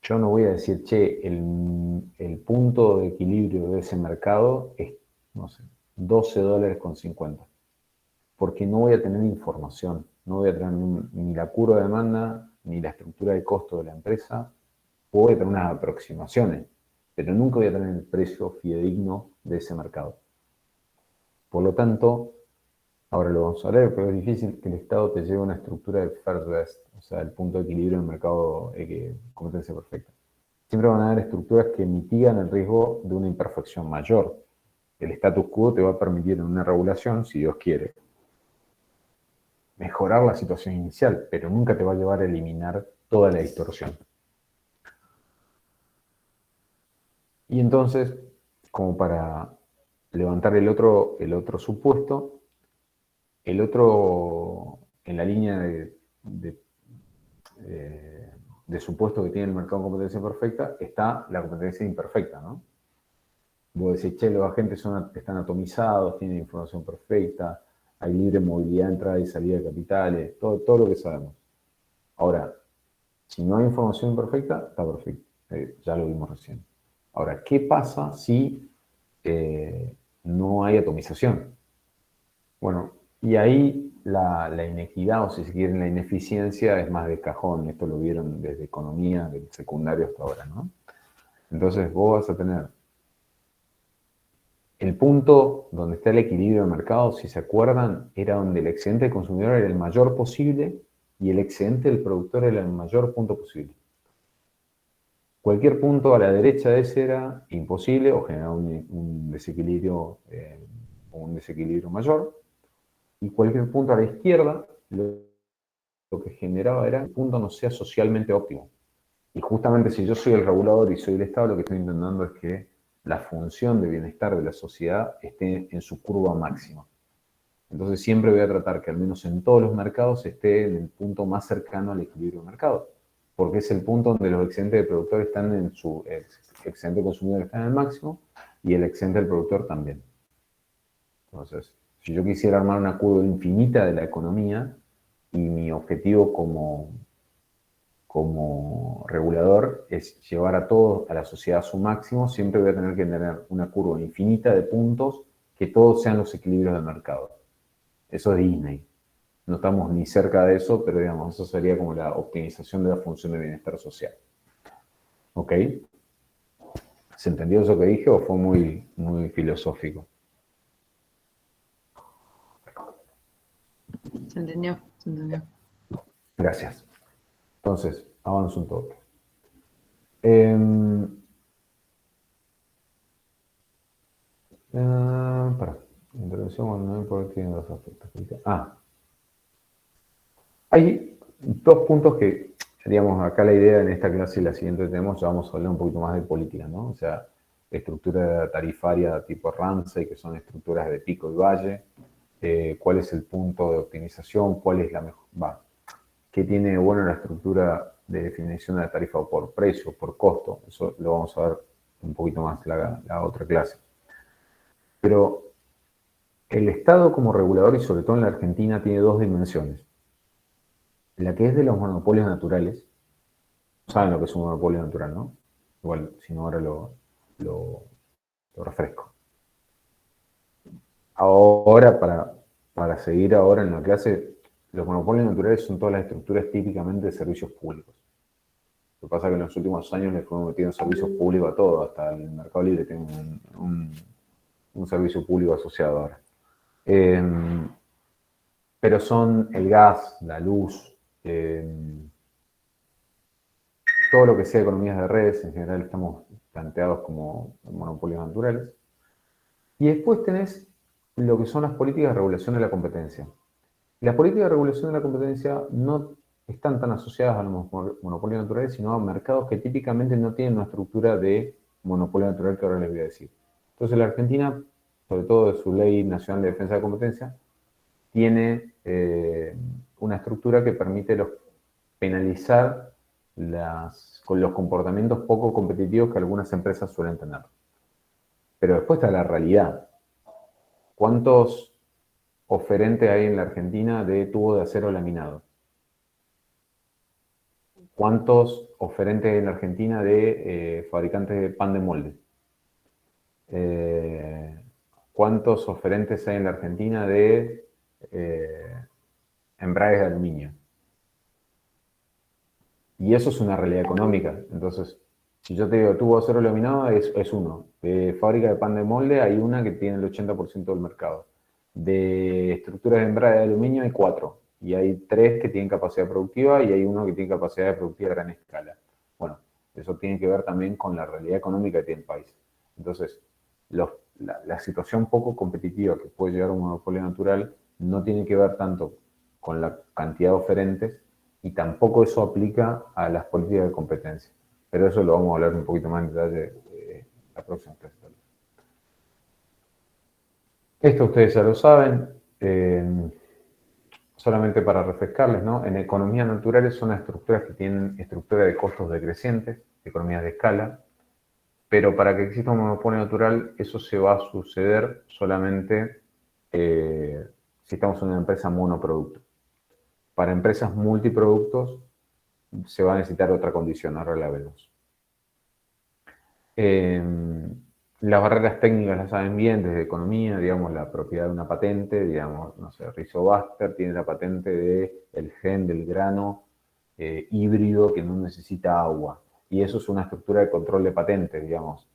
yo no voy a decir, che, el punto de equilibrio de ese mercado es, no sé, $12.50. Porque no voy a tener información, no voy a tener ni la curva de demanda, ni la estructura de costo de la empresa. Voy a tener unas aproximaciones, pero nunca voy a tener el precio fidedigno de ese mercado. Por lo tanto, ahora lo vamos a ver, pero es difícil que el Estado te lleve a una estructura de first best, o sea, el punto de equilibrio del mercado competencia perfecta. Siempre van a haber estructuras que mitigan el riesgo de una imperfección mayor. El status quo te va a permitir en una regulación, si Dios quiere, mejorar la situación inicial, pero nunca te va a llevar a eliminar toda la distorsión. Y entonces, como para levantar el otro supuesto, en la línea de supuesto que tiene el mercado de competencia perfecta, está la competencia imperfecta, ¿no? Vos decís, che, los agentes están atomizados, tienen información perfecta, hay libre movilidad, entrada y salida de capitales, todo lo que sabemos. Ahora, si no hay información imperfecta, está perfecto. Ya lo vimos recién. Ahora, ¿qué pasa si no hay atomización? Bueno, y ahí la inequidad, o si se quiere, la ineficiencia es más de cajón. Esto lo vieron desde economía, del secundario hasta ahora, ¿no? Entonces vos vas a tener el punto donde está el equilibrio del mercado, si se acuerdan, era donde el excedente del consumidor era el mayor posible y el excedente del productor era el mayor punto posible. Cualquier punto a la derecha de ese era imposible o generaba un desequilibrio mayor. Y cualquier punto a la izquierda lo que generaba era que el punto no sea socialmente óptimo. Y justamente si yo soy el regulador y soy el Estado, lo que estoy intentando es que la función de bienestar de la sociedad esté en su curva máxima. Entonces siempre voy a tratar que al menos en todos los mercados esté en el punto más cercano al equilibrio de mercado, porque es el punto donde los excedentes del productor están en su excedente del consumidor está en el máximo y el excedente del productor también. Entonces, si yo quisiera armar una curva infinita de la economía y mi objetivo como regulador es llevar a todos, a la sociedad a su máximo, siempre voy a tener que tener una curva infinita de puntos que todos sean los equilibrios del mercado. Eso es Disney. No estamos ni cerca de eso, pero digamos, eso sería como la optimización de la función de bienestar social. ¿Ok? ¿Se entendió eso que dije o fue muy filosófico? Se entendió. Gracias. Entonces, avanzo un toque. regulación cuando no hay poder tiene dos aspectos. Hay dos puntos que, digamos, acá la idea en esta clase y la siguiente que tenemos, ya vamos a hablar un poquito más de política, ¿no? O sea, estructura tarifaria tipo Ramsey, que son estructuras de pico y valle, cuál es el punto de optimización, cuál es la mejor, qué tiene de bueno la estructura de definición de la tarifa por precio, por costo. Eso lo vamos a ver un poquito más la otra clase. Pero el Estado como regulador, y sobre todo en la Argentina, tiene dos dimensiones. La que es de los monopolios naturales. Saben lo que es un monopolio natural, ¿no? Igual, si no, ahora lo refresco. Ahora, para seguir ahora en la clase, los monopolios naturales son todas las estructuras típicamente de servicios públicos. Lo que pasa es que en los últimos años le fuimos metiendo servicios públicos a todo, hasta el Mercado Libre tiene un servicio público asociado ahora. Pero son el gas, la luz, todo lo que sea economías de redes, en general estamos planteados como monopolios naturales. Y después tenés lo que son las políticas de regulación de la competencia. Las políticas de regulación de la competencia no están tan asociadas a los monopolios naturales, sino a mercados que típicamente no tienen una estructura de monopolio natural que ahora les voy a decir. Entonces la Argentina, sobre todo de su Ley Nacional de Defensa de la Competencia, tiene una estructura que permite penalizar con los comportamientos poco competitivos que algunas empresas suelen tener. Pero después está la realidad. ¿Cuántos oferentes hay en la Argentina de tubo de acero laminado? ¿Cuántos oferentes hay en la Argentina de fabricantes de pan de molde? ¿Cuántos oferentes hay en la Argentina de embragues de aluminio? Y eso es una realidad económica. Entonces, si yo te digo tubo de acero laminado, es uno. De fábrica de pan de molde hay una que tiene el 80% del mercado. De estructuras de embrague de aluminio hay 4. Y hay 3 que tienen capacidad productiva y hay uno que tiene capacidad productiva a gran escala. Bueno, eso tiene que ver también con la realidad económica que tiene el país. Entonces, la situación poco competitiva que puede llegar a un monopolio natural no tiene que ver tanto con la cantidad de oferentes y tampoco eso aplica a las políticas de competencia. Pero eso lo vamos a hablar un poquito más en detalle la próxima clase. Esto ustedes ya lo saben. Solamente para refrescarles, ¿no? En economías naturales son estructuras que tienen estructura de costos decrecientes, economías de escala, pero para que exista un monopolio natural, eso se va a suceder solamente si estamos en una empresa monoproducto. Para empresas multiproductos se va a necesitar otra condición, ahora la vemos. Las barreras técnicas las saben bien desde economía, digamos, la propiedad de una patente, digamos, no sé, Rizobacter tiene la patente del gen del grano híbrido que no necesita agua. Y eso es una estructura de control de patentes, digamos.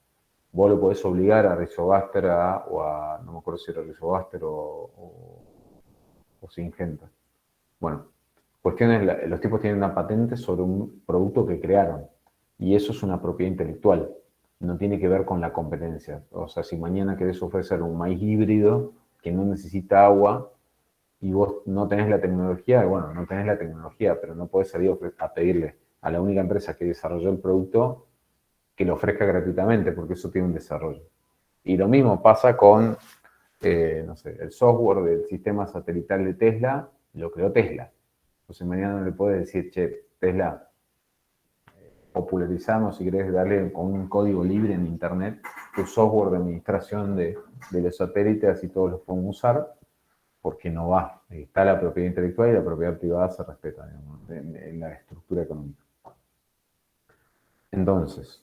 Vos lo podés obligar a Rizobacter no me acuerdo si era Rizobacter o Syngenta. Bueno, cuestiones, los tipos tienen una patente sobre un producto que crearon. Y eso es una propiedad intelectual. No tiene que ver con la competencia. O sea, si mañana querés ofrecer un maíz híbrido que no necesita agua y vos no tenés la tecnología, bueno, no tenés la tecnología, pero no podés salir a pedirle a la única empresa que desarrolló el producto que lo ofrezca gratuitamente, porque eso tiene un desarrollo. Y lo mismo pasa con, no sé, el software del sistema satelital de Tesla, lo creó Tesla. Entonces mañana no le podés decir, che, Tesla, popularizamos, si querés darle con un código libre en internet tu software de administración de los satélites, así todos los pueden usar, porque no va. Está la propiedad intelectual y la propiedad privada se respeta, digamos, en la estructura económica. Entonces,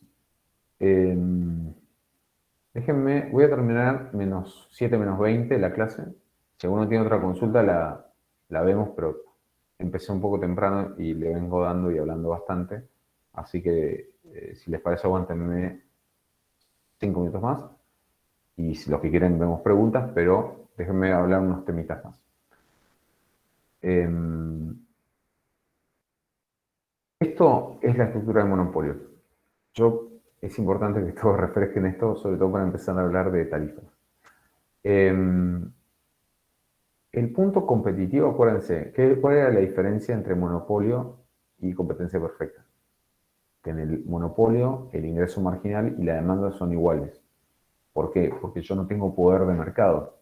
déjenme, voy a terminar -7, -20 la clase. Si alguno tiene otra consulta, la vemos, pero empecé un poco temprano y le vengo dando y hablando bastante. Así que, si les parece, aguántenme 5 minutos más. Y si los que quieren vemos preguntas, pero déjenme hablar unos temitas más. Esto es la estructura del monopolio. Es importante que todos refresquen esto, sobre todo para empezar a hablar de tarifas. El punto competitivo, acuérdense, ¿cuál era la diferencia entre monopolio y competencia perfecta? Que en el monopolio el ingreso marginal y la demanda son iguales. ¿Por qué? Porque yo no tengo poder de mercado.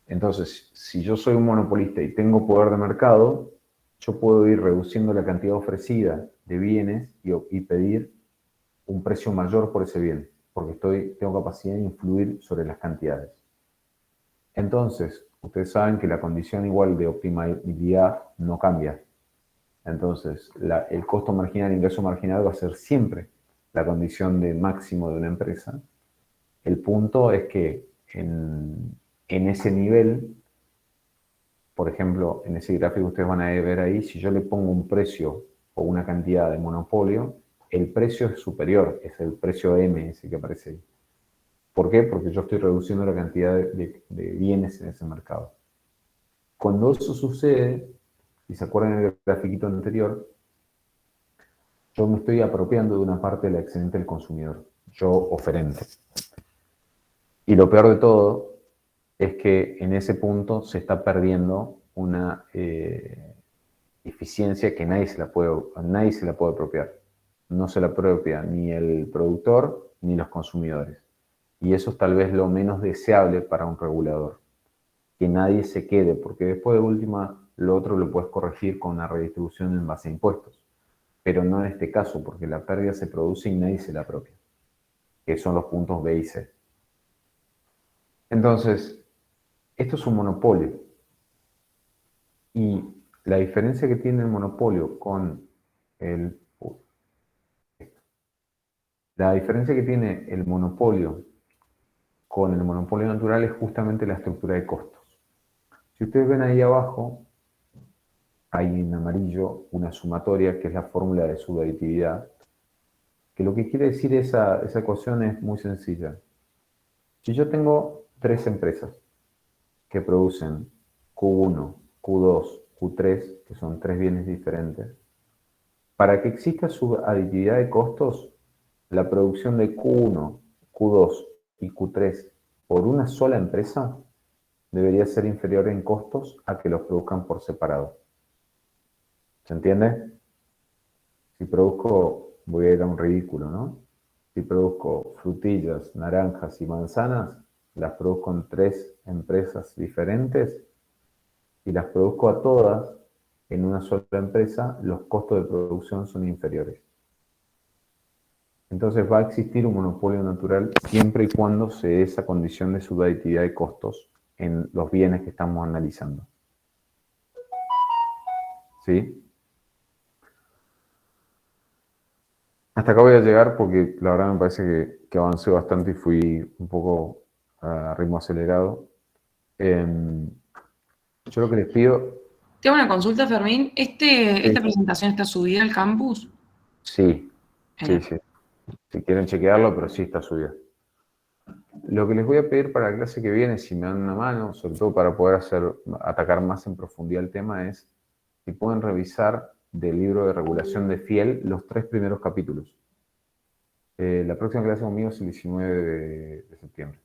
Entonces, si yo soy un monopolista y tengo poder de mercado, yo puedo ir reduciendo la cantidad ofrecida de bienes y pedir un precio mayor por ese bien, porque tengo capacidad de influir sobre las cantidades. Entonces, ustedes saben que la condición igual de optimabilidad no cambia. Entonces, el costo marginal e ingreso marginal va a ser siempre la condición de máximo de una empresa. El punto es que en ese nivel, por ejemplo, en ese gráfico ustedes van a ver ahí, si yo le pongo un precio o una cantidad de monopolio, el precio es superior, es el precio M ese que aparece ahí. ¿Por qué? Porque yo estoy reduciendo la cantidad de bienes en ese mercado. Cuando eso sucede, y se acuerdan del grafiquito anterior, yo me estoy apropiando de una parte del excedente del consumidor, yo oferente. Y lo peor de todo es que en ese punto se está perdiendo una eficiencia que nadie se la puede apropiar. No se la apropia ni el productor ni los consumidores. Y eso es tal vez lo menos deseable para un regulador. Que nadie se quede, porque después de última lo otro lo puedes corregir con una redistribución en base a impuestos. Pero no en este caso, porque la pérdida se produce y nadie se la apropia. Que son los puntos B y C. Entonces, esto es un monopolio. Y la diferencia que tiene el monopolio con el... La diferencia que tiene el monopolio con el monopolio natural es justamente la estructura de costos. Si ustedes ven ahí abajo, hay en amarillo una sumatoria que es la fórmula de subaditividad, que lo que quiere decir esa ecuación es muy sencilla. Si yo tengo 3 empresas que producen Q1, Q2, Q3, que son 3 bienes diferentes, para que exista subaditividad de costos, la producción de Q1, Q2 y Q3 por una sola empresa debería ser inferior en costos a que los produzcan por separado. ¿Se entiende? Si produzco, voy a ir a un ridículo, ¿no? Si produzco frutillas, naranjas y manzanas, las produzco en 3 empresas diferentes y las produzco a todas en una sola empresa, los costos de producción son inferiores. Entonces va a existir un monopolio natural siempre y cuando se dé esa condición de subaditividad de costos en los bienes que estamos analizando. ¿Sí? Hasta acá voy a llegar porque la verdad me parece que avancé bastante y fui un poco a ritmo acelerado. Yo lo que les pido... Tengo una consulta, Fermín. ¿Esta presentación está subida al campus? Sí, sí. Si quieren chequearlo, pero sí está subida. Lo que les voy a pedir para la clase que viene, si me dan una mano, sobre todo para poder atacar más en profundidad el tema, es si pueden revisar del libro de regulación de Fiel los 3 primeros capítulos. La próxima clase conmigo es el 19 de septiembre.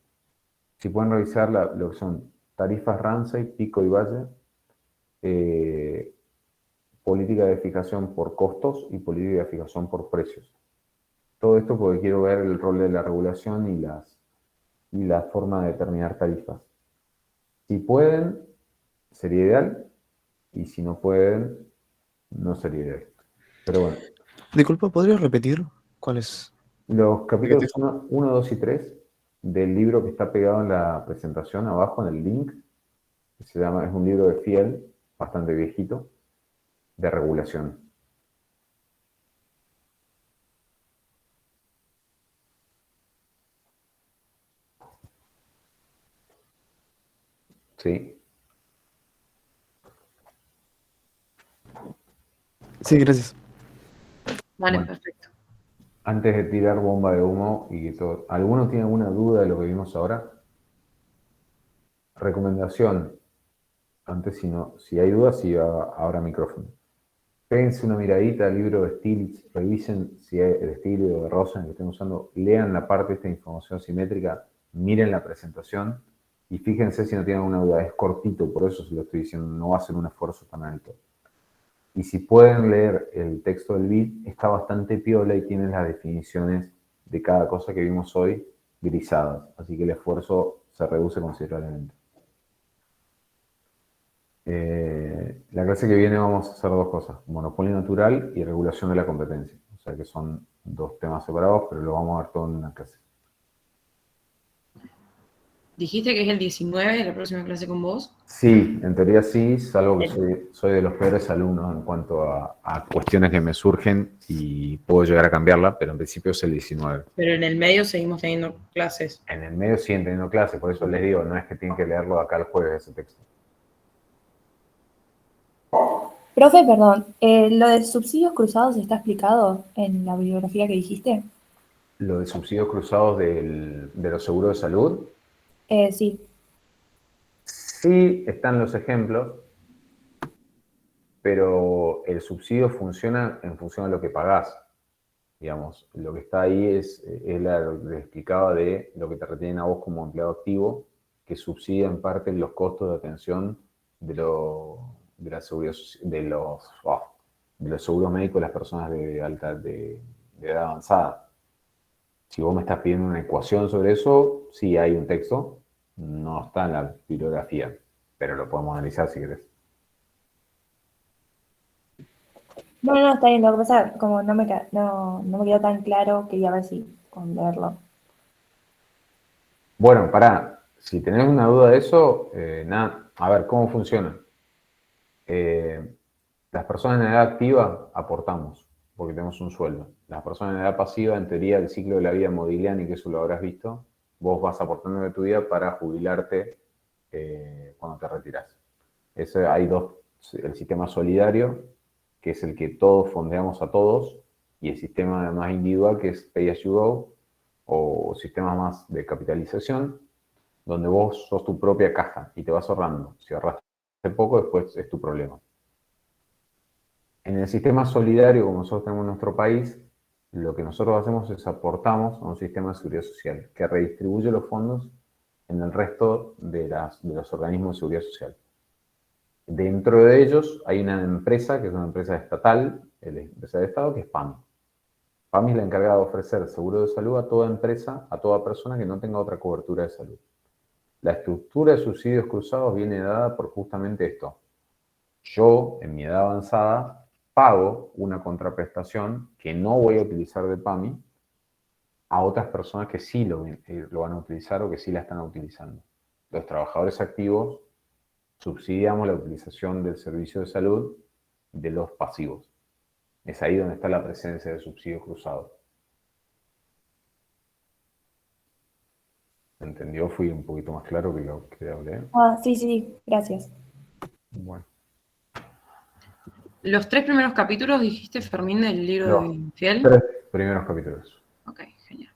Si pueden revisar lo que son tarifas Ramsay, Pico y Valle, política de fijación por costos y política de fijación por precios. Todo esto porque quiero ver el rol de la regulación y la forma de determinar tarifas. Si pueden, sería ideal, y si no pueden, no sería ideal. Pero bueno. Disculpa, ¿podrías repetir cuáles? Los capítulos 1, 2 y 3 del libro que está pegado en la presentación abajo, en el link, que es un libro de Fiel, bastante viejito, de regulación. ¿Sí? Sí, gracias. Vale, Bueno, perfecto. antes de tirar bomba de humo y que todo, ¿alguno tiene alguna duda de lo que vimos ahora? Recomendación, antes si hay dudas, sí, ahora micrófono. Péguense una miradita al libro de Stiglitz, revisen si es el Stiglitz o de Rosen que estén usando, lean la parte de esta información simétrica, miren la presentación Y fíjense si no tienen alguna duda, es cortito, por eso se lo estoy diciendo, no va a ser un esfuerzo tan alto. Y si pueden leer el texto del BID, está bastante piola y tiene las definiciones de cada cosa que vimos hoy grisadas. Así que el esfuerzo se reduce considerablemente. La clase que viene vamos a hacer dos cosas, monopolio natural y regulación de la competencia. O sea que son dos temas separados, pero lo vamos a ver todo en una clase. ¿Dijiste que es el 19 la próxima clase con vos? Sí, en teoría sí, salvo que soy de los peores alumnos en cuanto a cuestiones que me surgen y puedo llegar a cambiarla, pero en principio es el 19. Pero en el medio seguimos teniendo clases. En el medio siguen teniendo clases, por eso les digo, no es que tienen que leerlo de acá el jueves ese texto. Profe, perdón, ¿lo de subsidios cruzados está explicado en la bibliografía que dijiste? Lo de subsidios cruzados de los seguros de salud. Sí. Sí, están los ejemplos, pero el subsidio funciona en función de lo que pagás. Digamos, lo que está ahí es lo que les explicaba de lo que te retienen a vos como empleado activo, que subsidia en parte los costos de atención de los seguros médicos de las personas de edad avanzada. Si vos me estás pidiendo una ecuación sobre eso, sí hay un texto, no está en la bibliografía, pero lo podemos analizar si querés. No, está bien, lo que pasa, como no me quedó tan claro, quería ver si con leerlo. Bueno, pará, si tenés una duda de eso, nada, a ver, ¿cómo funciona? Las personas en edad activa aportamos, porque tenemos un sueldo. Las personas en edad pasiva, en teoría, el ciclo de la vida Modigliani, que eso lo habrás visto, vos vas aportando de tu vida para jubilarte cuando te retirás. Hay dos, el sistema solidario, que es el que todos fondeamos a todos, y el sistema más individual, que es Pay As You Go, o sistemas más de capitalización, donde vos sos tu propia caja y te vas ahorrando. Si ahorraste poco, después es tu problema. En el sistema solidario, como nosotros tenemos en nuestro país, lo que nosotros hacemos es aportamos a un sistema de seguridad social que redistribuye los fondos en el resto de los organismos de seguridad social. Dentro de ellos hay una empresa que es una empresa estatal, la empresa de Estado, que es PAMI. PAMI es la encargada de ofrecer seguro de salud a toda empresa, a toda persona que no tenga otra cobertura de salud. La estructura de subsidios cruzados viene dada por justamente esto. Yo, en mi edad avanzada, pago una contraprestación que no voy a utilizar de PAMI a otras personas que sí lo van a utilizar o que sí la están utilizando. Los trabajadores activos subsidiamos la utilización del servicio de salud de los pasivos. Es ahí donde está la presencia de subsidios cruzados. ¿Entendió? Fui un poquito más claro que lo que hablé. Sí, gracias. Bueno. Los 3 primeros capítulos, dijiste, Fermín, del libro de Infiel. 3 primeros capítulos. Ok, genial.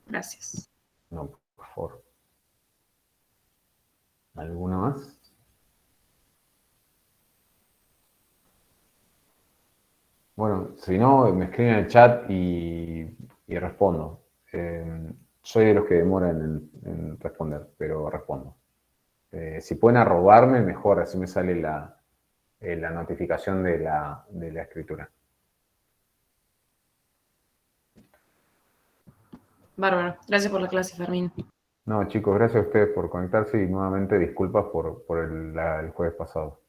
Gracias. No, por favor. ¿Alguna más? Bueno, si no, me escriben en el chat y respondo. Soy de los que demoran en responder, pero respondo. Si pueden arrobarme, mejor, así me sale la notificación de la escritura. Bárbaro. Gracias por la clase, Fermín. No, chicos, gracias a ustedes por conectarse y nuevamente disculpas por el jueves pasado.